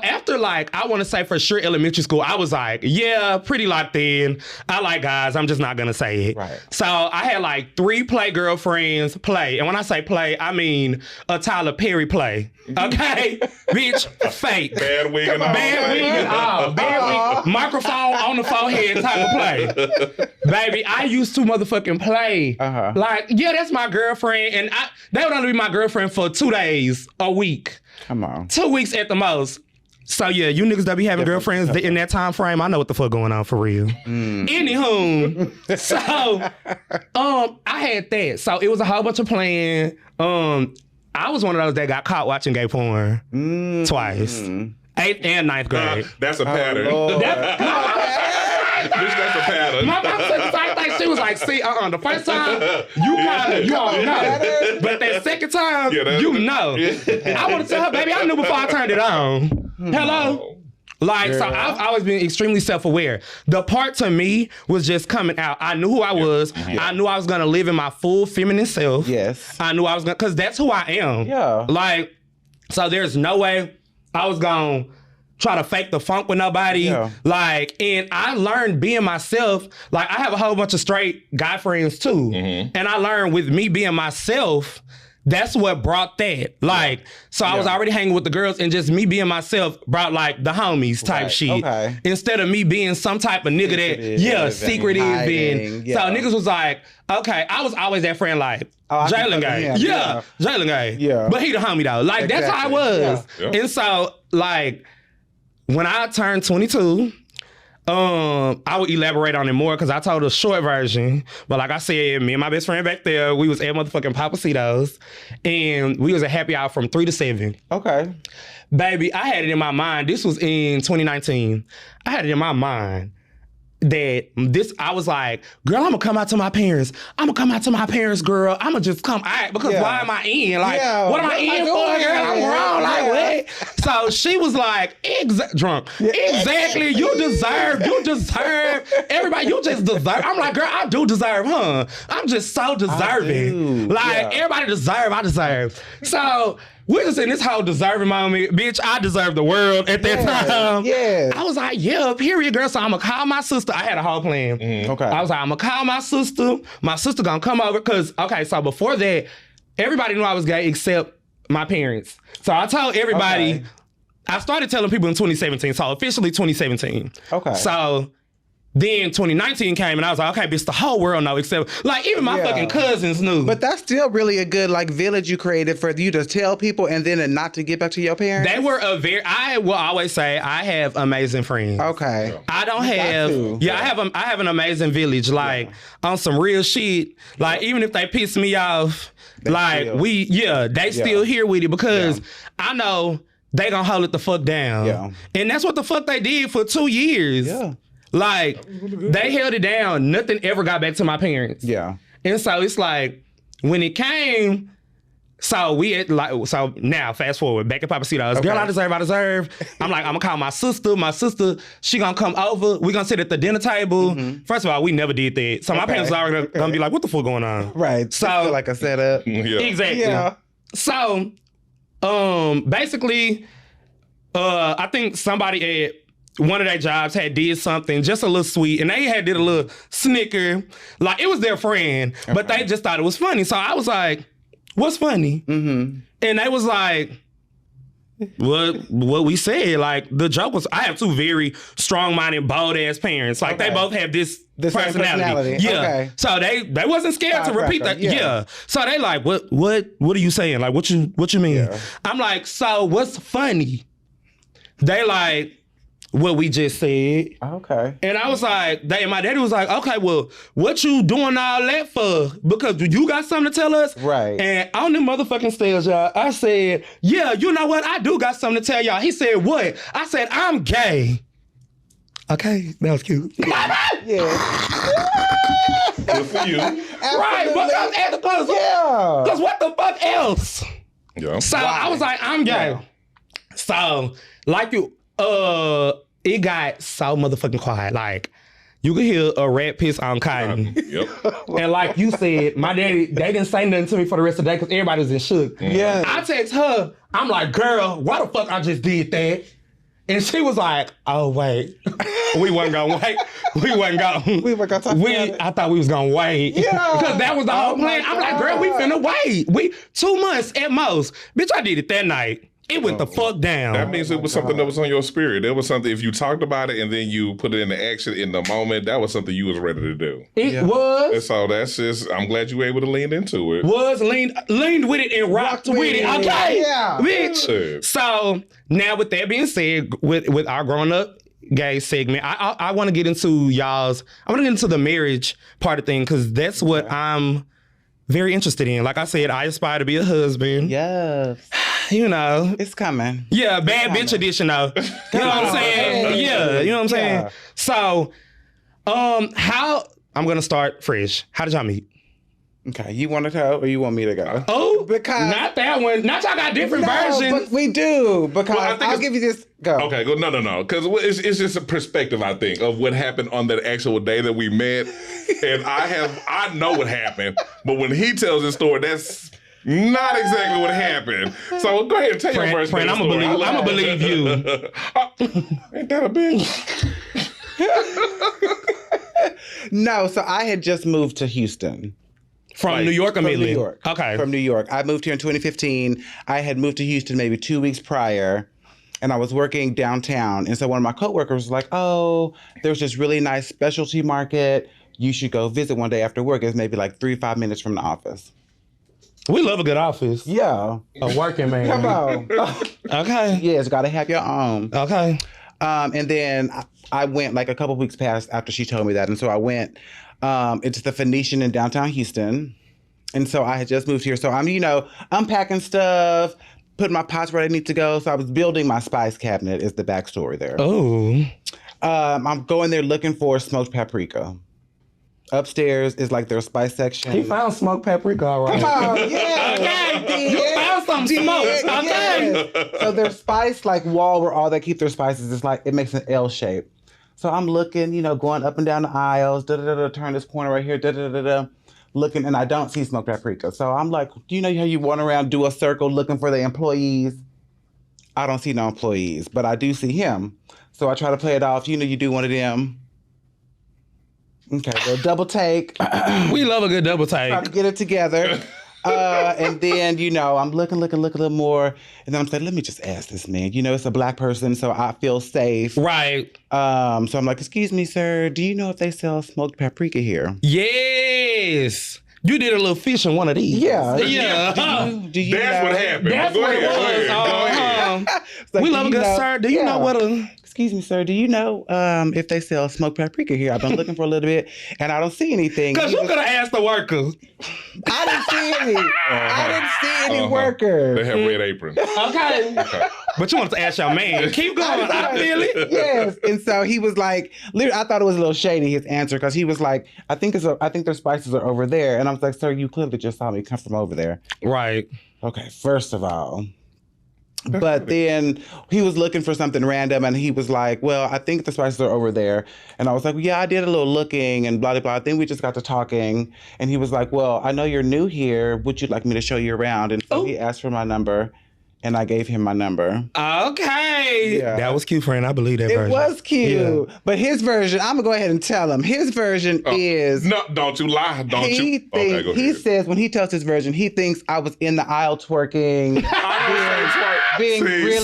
after like, I want to say for sure elementary school, I was like, yeah, pretty locked in. I like guys. I'm just not gonna say it. Right. So I had like 3 play girlfriends play, and when I say play, I mean a Tyler Perry play. Okay, bitch, fake. Bad wig and all. Bad wig and all. Bad wig, microphone on the forehead type of play. Baby, I used to motherfucking play. Like, yeah, that's my girlfriend, and they would only be my girlfriend for 2 days a week. Come on. 2 weeks at the most. So yeah, you niggas that be having girlfriends in that time frame, I know what the fuck going on for real. Anywho, so I had that. So it was a whole bunch of playing. I was one of those that got caught watching gay porn twice. 8th and 9th grade. That's a pattern. Bitch, that's a pattern. My mom said the same thing. She was like, see, the first time, you don't know. But that second time, you know. I want to tell her, baby, I knew before I turned it on. Hello? Like, so I've always been extremely self-aware. The part to me was just coming out. I knew who I was. I knew I was going to live in my full feminine self. Yes. I knew I was going to, because that's who I am. Yeah. Like, so there's no way I was going to try to fake the funk with nobody. Yeah. Like, and I learned being myself. Like, I have a whole bunch of straight guy friends too. And I learned with me being myself, that's what brought that. Like, so I was already hanging with the girls, and just me being myself brought like the homies type shit. Okay. Instead of me being some type of nigga that, secretive and so niggas was like, okay, I was always that friend like, Jalen gay. Jalen gay. Yeah. But he the homie though. Like, that's how I was. Yeah. And so, like, when I turned 22, I would elaborate on it more because I told a short version. But like I said, me and my best friend back there, we was at motherfucking Papacitos, and we was a happy hour from 3 to 7. Okay. Baby, I had it in my mind. This was in 2019. I had it in my mind that I was like, girl, I'm gonna come out to my parents. I'm gonna come out to my parents, girl. I'm gonna just come out because why am I in? Like, what am I in for, girl? I'm grown. Like, what? So she was like, drunk. Exactly. You deserve. Everybody, you just deserve. I'm like, girl, I do deserve, huh? I'm just so deserving. Like, everybody deserve, I deserve. So we're just in this whole deserving moment. Bitch, I deserve the world at that time. Yeah. I was like, yeah, period, girl. So I'm going to call my sister. I had a whole plan. Okay. I was like, I'm going to call my sister. My sister going to come over. Because, okay, so before that, everybody knew I was gay except my parents. So I told everybody. Okay. I started telling people in 2017, so officially 2017. Okay. So then 2019 came and I was like, okay, bitch, the whole world know except, like, even my fucking cousins knew. But that's still really a good, like, village you created for you to tell people and then not to get back to your parents. They were I will always say I have amazing friends. Okay. I don't have, I have an amazing village, like, on some real shit. Like, even if they piss me off, they still here with it because I know they gonna hold it the fuck down. Yeah. And that's what the fuck they did for 2 years. Yeah. Like, they held it down. Nothing ever got back to my parents. Yeah. And so it's like, when it came, so now fast forward, back at Papacito's. Girl, I deserve. I'm like, I'm gonna call my sister. My sister, she gonna come over. We gonna sit at the dinner table. First of all, we never did that. So my parents are already gonna be like, what the fuck going on? Right. So like a setup. Yeah. Exactly. Yeah. So, basically, I think somebody at one of their jobs did something just a little sweet, and they did a little snicker. Like, it was their friend, but they just thought it was funny. So I was like, what's funny? Mm-hmm. And they was like, what we said. Like, the joke was, I have two very strong-minded, bold-ass parents. Like, they both have this personality. Yeah. Okay. So they wasn't scared to repeat that. Yeah. So they like, what are you saying? Like, what you mean? Yeah. I'm like, so what's funny? They like, what we just said. Okay. And I was like, my daddy was like, okay, well, what you doing all that for? Because you got something to tell us? Right. And on the motherfucking stage, y'all, I said, yeah, you know what? I do got something to tell y'all. He said, what? I said, I'm gay. Okay, that was cute. Yeah. Good for you. Right, because what the fuck else? Yeah. So I was like, I'm gay. Yeah. So, like it got so motherfucking quiet. Like, you could hear a rat piss on cotton. Yep. And like you said, my daddy, they didn't say nothing to me for the rest of the day because everybody was in shook. Yeah. I text her, I'm like, girl, why the fuck I just did that? And she was like, oh, wait. We wasn't gonna wait. We wasn't gonna talk about it. I thought we was gonna wait. Yeah. Because that was the whole plan. I'm like, girl, we finna wait. 2 months at most. Bitch, I did it that night. It went the fuck down. That means it was something that was on your spirit. There was something, if you talked about it and then you put it into action in the moment, that was something you was ready to do. It was. And so that's just, I'm glad you were able to lean into it. Was leaned with it and rocked with it. Okay. Yeah. Bitch. Yeah. So now with that being said, with our growing up gay segment, I want to get into I want to get into the marriage part of thing because that's what I'm very interested in. Like I said, I aspire to be a husband. Yes. You know. It's coming. Yeah, bad bitch edition though. You know what I'm saying? Hey. Yeah, you know what I'm saying? Yeah. So, I'm gonna start fresh. How did y'all meet? Okay, you want to go or you want me to go? Oh, Because- not that one. Not y'all got different versions. But we do because Well, I think I'll it's- give you this. Go. Okay, go. No. Because it's just a perspective, I think, of what happened on that actual day that we met. And I know what happened. But when he tells his story, that's not exactly what happened. So go ahead and tell your version. Friend, I'm gonna believe you. Ain't that a bitch? No, so I had just moved to Houston. From New York or From New Midland? York. Okay. From New York. I moved here in 2015. I had moved to Houston maybe 2 weeks prior, and I was working downtown. And so one of my coworkers was like, oh, there's this really nice specialty market. You should go visit one day after work. It's maybe like 3-5 minutes from the office. We love a good office. Yeah. A working man. Come on. Okay. Yes, got to have your own. Okay. And then I went like a couple weeks past after she told me that. And so I went into the Phoenician in downtown Houston. And so I had just moved here. So I'm, unpacking stuff, putting my pots where they need to go. So I was building my spice cabinet is the backstory there. Oh. I'm going there looking for smoked paprika. Upstairs is like their spice section. He found smoked paprika, all right. Oh, yeah. Okay. You found some smokes. Okay. Yes. So their spice like wall where all they keep their spices is like, it makes an L shape. So I'm looking, going up and down the aisles, turn this corner right here, looking, and I don't see smoked paprika. So I'm like, do you know how you run around, do a circle looking for the employees? I don't see no employees, but I do see him. So I try to play it off. You do one of them. Okay, well, double take. We love a good double take. Try to get it together. And then, I'm looking a little more. And then I'm saying, let me just ask this man. It's a black person, so I feel safe. Right. So I'm like, excuse me, sir, do you know if they sell smoked paprika here? Yes. You did a little fish in one of these. Yeah. Do you That's know? what happened. That's Go what ahead, it go ahead, go ahead. Like, we love a good sir. Do you know what a... Excuse me, sir. Do you know if they sell smoked paprika here? I've been looking for a little bit, and I don't see anything. Because you could have asked the worker. I didn't see any. I didn't see any workers. They have red aprons. Okay. But you want to ask your man. Keep going. I feel it. Yes. And so he was like, literally, I thought it was a little shady, his answer, because he was like, I think their spices are over there. And I was like, sir, you clearly just saw me come from over there. Right. Okay, first of all. But then he was looking for something random and he was like, well, I think the spices are over there. And I was like, well, yeah, I did a little looking and blah, blah, blah. I think we just got to talking. And he was like, well, I know you're new here. Would you like me to show you around? And so he asked for my number and I gave him my number. Okay. Yeah. That was cute, friend. I believe that version. It was cute. Yeah. But his version, I'm going to go ahead and tell him. His version is... No, don't you lie. Don't you? Okay, go he ahead. says, when he tells his version, he thinks I was in the aisle twerking. being really...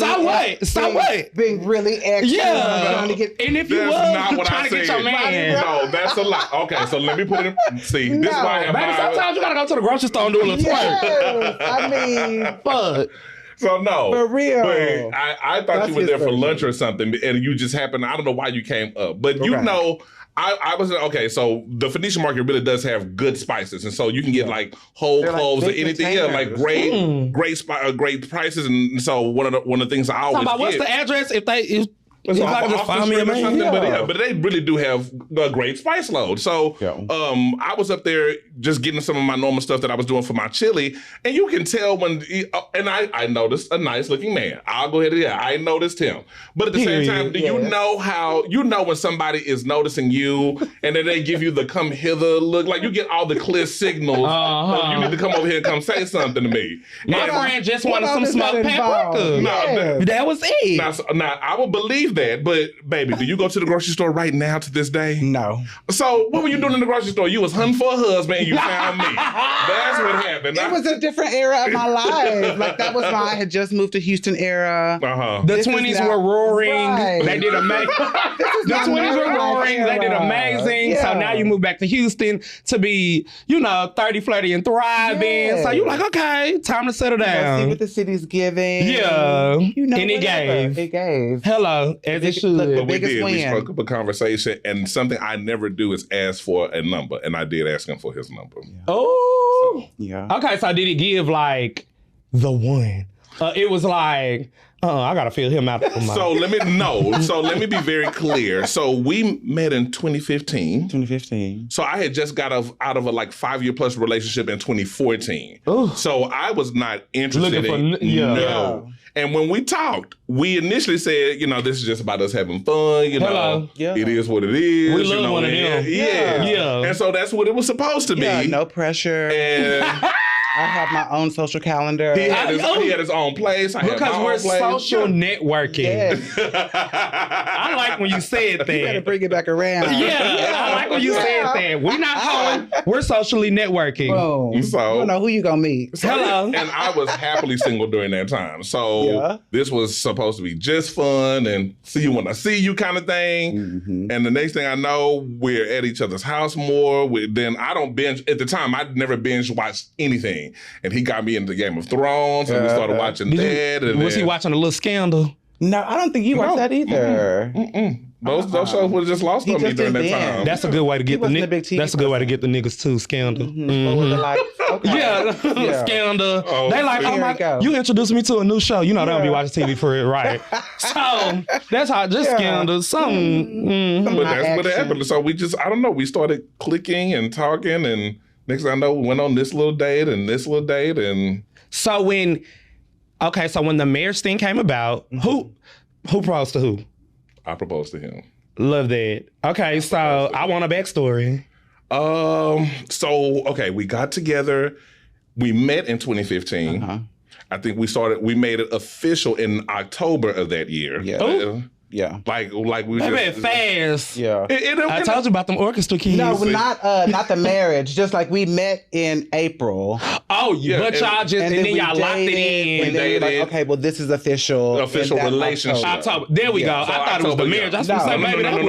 Stop wait. Being really extra. Yeah. Trying to get, And if you That's was not what trying I to get said. your man. No, that's a lie. Okay, so let me put it in. See, this is why I have Baby, my... sometimes you got to go to the grocery store and do a little twerk. yes, I mean... Fuck. So no, For real. But I thought That's you were his there for version. lunch or something, and you just happened. I don't know why you came up, but Okay. I was okay. So the Phoenician market really does have good spices, and so you can get like whole They're like cloves or big anything. Yeah, like containers. great prices, and so one of the things I always Talking about get. what's the address if It's I can just off the find me a street or man. something, Yeah. but they really do have a great spice load. So I was up there just getting some of my normal stuff that I was doing for my chili, and you can tell and I noticed a nice looking man. I'll go ahead and I noticed him. But at the same time, do you know when somebody is noticing you and then they give you the come hither look, like you get all the clear signals of you need to come over here and come say something to me. My friend just wanted some smoked paprika. That was it. Now I will believe that, but baby, do you go to the grocery store right now to this day? No. So what were you doing in the grocery store? You was hunting for a husband and you found me. That's what happened. It was a different era of my life. Like that was I had just moved to Houston era. The 20s were roaring. Right. They did amazing. The 20s were roaring. They did amazing. Yeah. So now you move back to Houston to be, 30, flirty, and thriving. Yes. So you're like, okay, time to settle See down. what the city's giving. Yeah. And it gave. It gave. Hello, as it should. Look, the But we biggest did. We win. struck up a conversation, and something I never do is ask for a number, and I did ask him for his number. Oh. Yeah. Okay, so did it give like the one? It was like, I gotta feel him out. So let me be very clear. So we met in 2015. 2015. So I had just got out of a 5-year plus relationship in 2014. Ooh. So I was not interested Looking for no. And when we talked, we initially said, this is just about us having fun. Hello. Yeah. It is what it is. We love one of them. Yeah. Yeah. And so that's what it was supposed to be. Yeah, no pressure. And I have my own social calendar. he had his own place. I had Because my we're own place. social networking. Yes. I like when you said that. You better bring it back around. Yeah, I like when you said that. We're not calling, we're socially networking. Boom. So- you don't know who you gonna meet. Hello. And I was happily single during that time. So this was supposed to be just fun and see you when I see you kind of thing. Mm-hmm. And the next thing I know, we're at each other's house more. Then I don't binge. At the time, I'd never binge watched anything. And he got me into Game of Thrones and we started watching that. And Was he watching a little Scandal? No, I don't think you watched that either. Those shows were just lost on me just during that didn't time. binge. That's a good way to get the wasn't a big TV That's a good way to get the niggas too. Scandal. What was it like? Okay. Yeah, Scandal. Oh, they like, here oh my, we go. you introduced me to a new show. They don't be watching TV for it, right? So that's how just Scandal. Something. But that's what action. happened. So I don't know, we started clicking and talking, and next thing I know, we went on this little date and this little date, and So when the marriage thing came about, who proposed to who? I proposed to him. Love that. Okay, so I want a backstory. We got together. We met in 2015. I think we made it official in October of that year. Yeah. Yeah. Like we Baby, just fast. Yeah. I told you about them orchestra keys. No, not the marriage. Just like we met in April. Oh, Yeah, but y'all just and then we y'all locked it in. And then we like, okay, well, this is official. Official relationship. October. There we go. So I thought it was the marriage. I was supposed to say, baby, that was...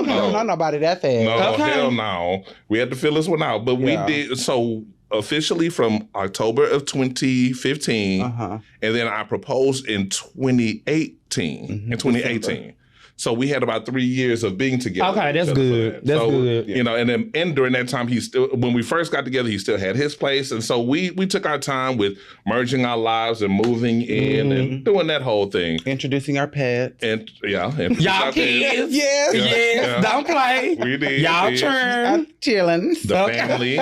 No, not nobody that fast. No, Okay. hell no. We had to fill this one out. But we did, so officially from October of 2015, and then I proposed in 2018. So we had about 3 years of being together. Okay, that's good. That's good. You know, and during that time, when we first got together, he still had his place. And so we took our time with merging our lives and moving in and doing that whole thing. Introducing our pets. And Y'all kids. Yes. Yes. Don't play. We did. Y'all turn. Chilling. The family.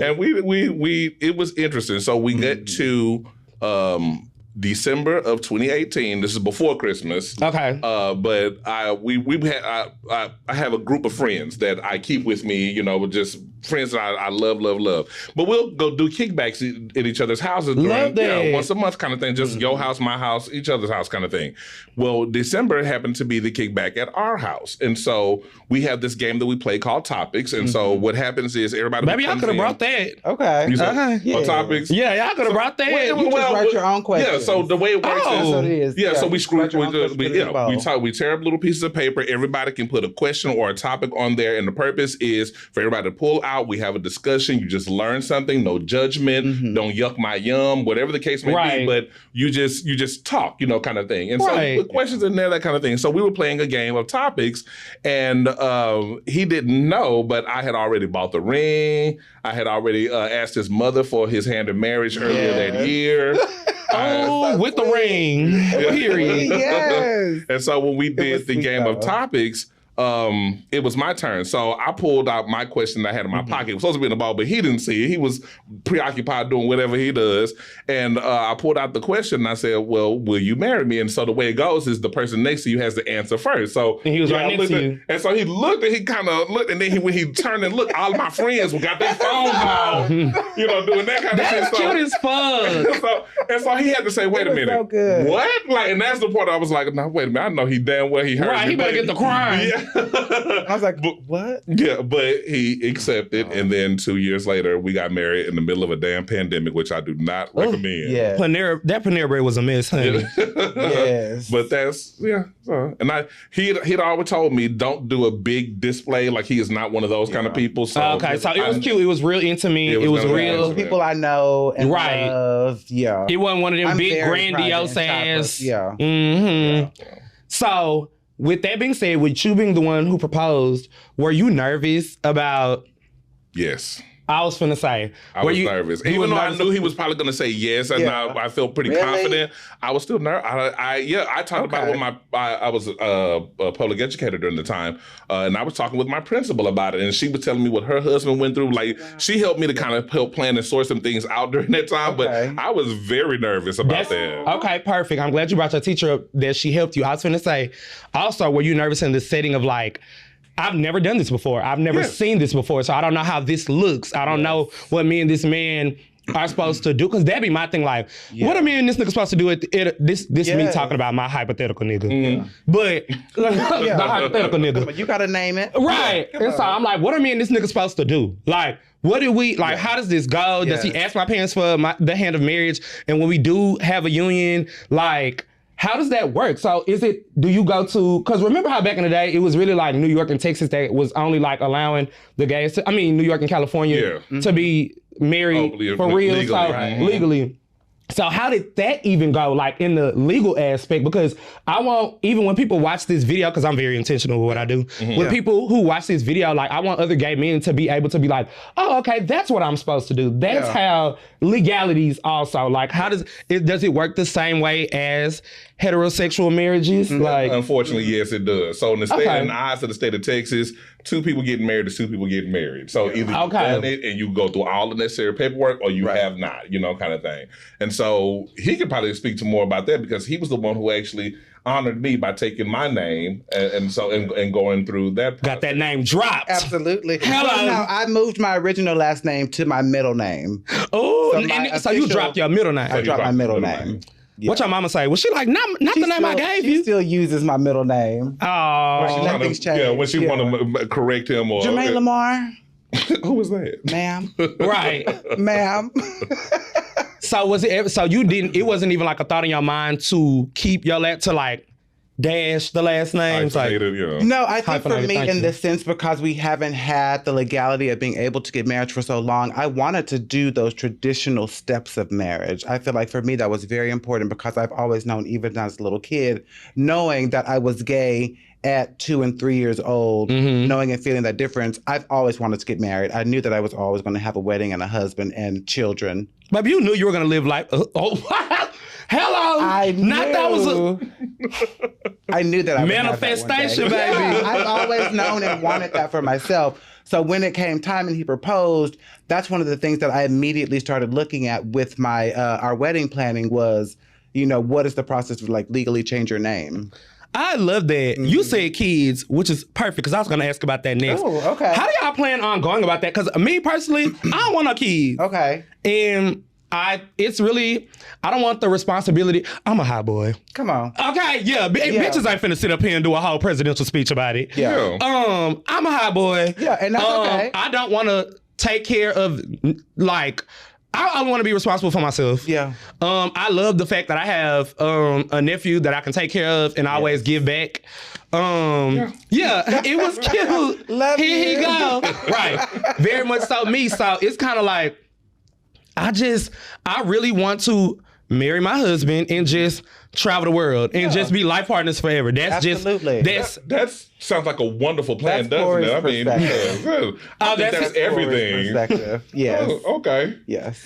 And we it was interesting. So we get to December of 2018. This is before Christmas. Okay. But I have a group of friends that I keep with me, you know, just friends that I love. But we'll go do kickbacks at each other's houses during, once a month kind of thing. Just your house, my house, each other's house kind of thing. Well, December happened to be the kickback at our house. And so we have this game that we play called Topics. And so what happens is everybody Maybe y'all could have brought that. Okay. You said, Topics? Yeah, y'all could have brought that. You just write your own questions. Yeah, so the way it works so we screw we tear up little pieces of paper. Everybody can put a question or a topic on there, and the purpose is for everybody to pull out. We have a discussion. You just learn something. No judgment. Don't yuck my yum. Whatever the case may be, but you just talk, you know, kind of thing. And so we put questions in there, that kind of thing. So we were playing a game of topics, and he didn't know, but I had already bought the ring. I had already asked his mother for his hand in marriage earlier that year. With the ring. Period. Yes. And so when we did the game of topics, it was my turn. So I pulled out my question that I had in my pocket. It was supposed to be in the ball, but he didn't see it. He was preoccupied doing whatever he does. And I pulled out the question and I said, well, will you marry me? And so the way it goes is the person next to you has to answer first. So and he was right next to you. And so he looked and he kind of looked, and then when he turned and looked, all of my friends got their phones out, you know, doing that kind of shit. That's cute as fuck. And so he had to say, wait a minute. So good. What? Like, and that's the part I was like, no, wait a minute. I know he damn well he heard Right, me, he better get the crime. Yeah. I was like, what? Yeah, but he accepted, and then 2 years later, we got married in the middle of a damn pandemic, which I do not recommend. Yeah. That Panera Bread was a mess, honey. Yes. But that's, and he'd always told me, don't do a big display. Like, he is not one of those kind of people. So okay, so it was cute. It was real intimate. It was real. People I know and love. Yeah. It wasn't one of them big grandiose ass. Yeah. Mm-hmm. Yeah. So, with that being said, with you being the one who proposed, were you nervous about... Yes. I was finna say. I was nervous. Even though I knew he was probably going to say yes, and I felt pretty confident, I was still nervous. I talked about it with I was a public educator during the time, and I was talking with my principal about it, and she was telling me what her husband went through. Like, she helped me to kind of help plan and sort some things out during that time, but I was very nervous about that. Okay, perfect. I'm glad you brought your teacher up, that she helped you. I was finna say, also, were you nervous in the setting of like, I've never done this before. I've never seen this before, so I don't know how this looks. I don't know what me and this man are supposed to do, because that'd be my thing. Like, what are me and this nigga supposed to do? This me talking about my hypothetical nigga, but the hypothetical nigga. You gotta name it, right? And so I'm like, what are me and this nigga supposed to do? Like, what do we like? How does this go? Does he ask my parents for the hand of marriage? And when we do have a union, like, how does that work? So do you go to, because remember how back in the day, it was really like New York and Texas that was only like allowing the gays New York and California to be married for real, legally, legally. So how did that even go, like in the legal aspect? Because I want, even when people watch this video, because I'm very intentional with what I do, with people who watch this video, like I want other gay men to be able to be like, oh, okay, that's what I'm supposed to do. That's how legalities also, like how does it work the same way as heterosexual marriages? Like, unfortunately, yes, it does. So in the state, in the eyes of the state of Texas, two people getting married is two people getting married. So either you've done it and you go through all the necessary paperwork, or you have not, you know, kind of thing. And so he could probably speak to more about that, because he was the one who actually honored me by taking my name and going through that process. Got that name dropped. Absolutely. Hello. Now, I moved my original last name to my middle name. Oh, so you dropped your middle name. I dropped my middle name. What your mama say? Was she like, not the name I gave she you? still uses my middle name. Oh. Nothing's changed. Yeah, when she want to correct him or Jermaine Lamar, who was that? ma'am, Right. ma'am. So it wasn't even like a thought in your mind to keep your to like dash the last names? Like, No, I think for Hyphenated, me, thank in you. the sense, because we haven't had the legality of being able to get married for so long, I wanted to do those traditional steps of marriage. I feel like for me, that was very important because I've always known, even as a little kid, knowing that I was gay at 2 and 3 years old, knowing and feeling that difference, I've always wanted to get married. I knew that I was always going to have a wedding and a husband and children. but you knew you were gonna live life. Hello. I knew. Not that was I knew that I would have that one day. Manifestation, baby. Yeah, I've always known and wanted that for myself. So when it came time and he proposed, that's one of the things that I immediately started looking at with my our wedding planning was, what is the process to like legally change your name? I love that. You said kids, which is perfect because I was going to ask about that next. Oh, okay. How do y'all plan on going about that? Because me personally, I don't want no kids. Okay. And I don't want the responsibility. I'm a high boy. Come on. Okay, yeah. Bitches ain't finna sit up here and do a whole presidential speech about it. Yeah. I'm a high boy. Yeah, and that's okay. I don't want to take care of, like, I want to be responsible for myself. Yeah. I love the fact that I have a nephew that I can take care of and always give back. Yeah, it was cute. Love Here you. he go. Right. Very much so me. So it's kind of like, I really want to marry my husband and just travel the world and just be life partners forever. That's Absolutely. That sounds like a wonderful plan, That's doesn't it? I Cory's mean, perspective. I think that's that's everything. Perspective. Yes. Oh, okay. Yes.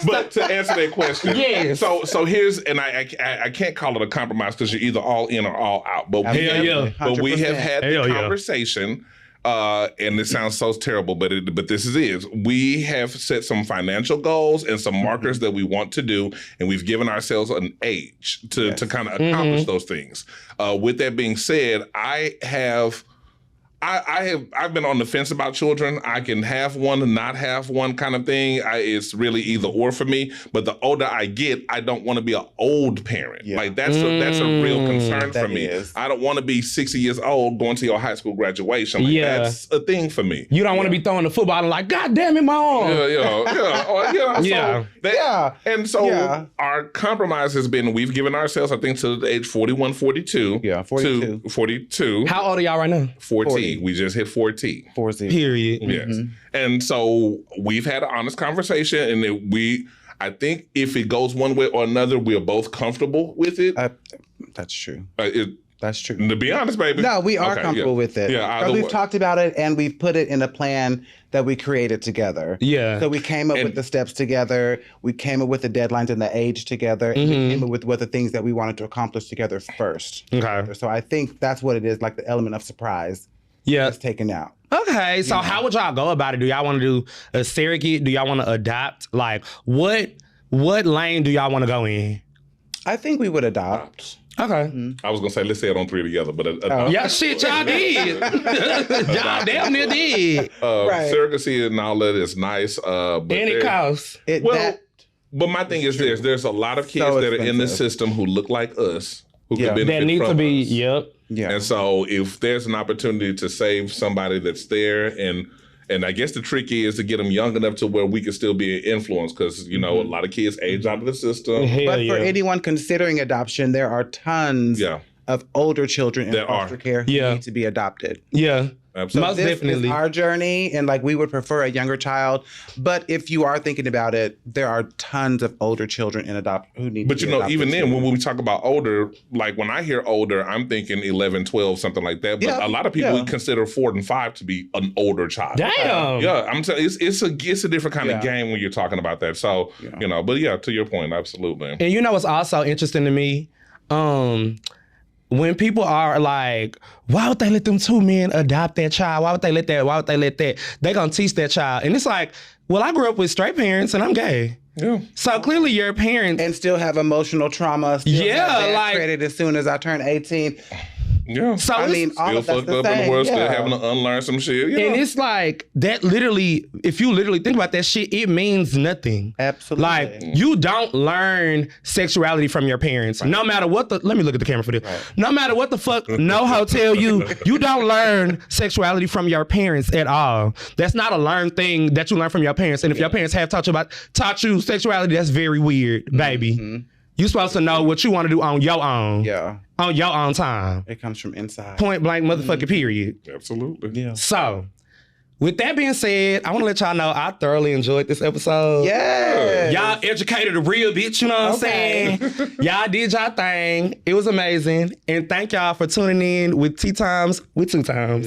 But to answer that question, Yes. So here's, and I can't call it a compromise because you're either all in or all out. But we Hell yeah. but we have had Hell the yeah. conversation. And it sounds so terrible, but this is it. We have set some financial goals and some markers that we want to do, and we've given ourselves an age to kind of accomplish those things. With that being said, I've been on the fence about children. I can have one and not have one kind of thing. It's really either or for me. But the older I get, I don't want to be an old parent. Yeah. Like that's a real concern for me. is. I don't want to be 60 years old going to your high school graduation. Like, Yeah. that's a thing for me. You don't want to be throwing the football and like, God damn it, my arm. Yeah. Yeah. And so our compromise has been, we've given ourselves, I think, to the age 41, 42. Yeah, 42. To 42. How old are y'all right now? 40. We just hit 40. 40. Period. Yes. And so we've had an honest conversation, and I think if it goes one way or another, we're both comfortable with it. That's true. That's true. To be honest, baby. No, we are comfortable with it. Yeah, because we've talked about it and we've put it in a plan that we created together. Yeah. So we came up with the steps together. We came up with the deadlines and the age together. And we came up with what the things that we wanted to accomplish together first. Okay. So I think that's what it is, like the element of surprise Yeah. that's taken out. Okay, so how would y'all go about it? Do y'all want to do a surrogate? Do y'all want to adopt? Like, what lane do y'all want to go in? I think we would adopt. Okay. I was going to say, let's say it on 3 together, but Yeah, shit, y'all did. Y'all damn near did. Right. surrogacy and all that is nice. But And it costs. But my thing is this: there's a lot of kids So that are in the expensive. system who look like us, who Yeah. can benefit That need from to be, us. yep. Yeah. And so if there's an opportunity to save somebody that's there, and I guess the trick is to get them young enough to where we can still be an influence, because a lot of kids age out of the system. Hell But yeah. for anyone considering adoption, there are tons of older children in There foster are. care who Yeah. need to be adopted. Yeah. Absolutely. Most This definitely. is our journey, and like we would prefer a younger child. But if you are thinking about it, there are tons of older children who need. But to be adopted even then, too. when we talk about older, like when I hear older, I'm thinking 11, 12, something like that. But Yeah, a lot of people yeah. consider 4 and 5 to be an older child. Damn. Yeah, I'm telling you, it's a different kind of Yeah. game when you're talking about that. So but yeah, to your point, absolutely. And you know what's also interesting to me? When people are like, why would they let them two men adopt that child? Why would they let that? They gonna teach that child. And it's like, well, I grew up with straight parents and I'm gay. Yeah. So clearly your parents and still have emotional trauma. Still Yeah, have bad like- credit as soon as I turn 18. Yeah. So I it's- mean, all Still of that's fucked the up in the same. world, still Yeah. having to unlearn some shit. Yeah. and it's like that literally, if you literally think about that shit, it means nothing. Absolutely. Like, you don't learn sexuality from your parents. No matter what let me look at the camera for this. Right. No matter what the fuck no ho tell you, you don't learn sexuality from your parents at all. That's not a learned thing that you learn from your parents. And if your parents have taught you sexuality, that's very weird, baby. You're supposed to know what you want to do on your own. Yeah. On your own time. It comes from inside. Point blank motherfucking period. Absolutely. Yeah. So, with that being said, I want to let y'all know I thoroughly enjoyed this episode. Yes. Y'all educated a real bitch, you know what I'm saying? Y'all did y'all thing. It was amazing. And thank y'all for tuning in with Tea Times with 2 Times.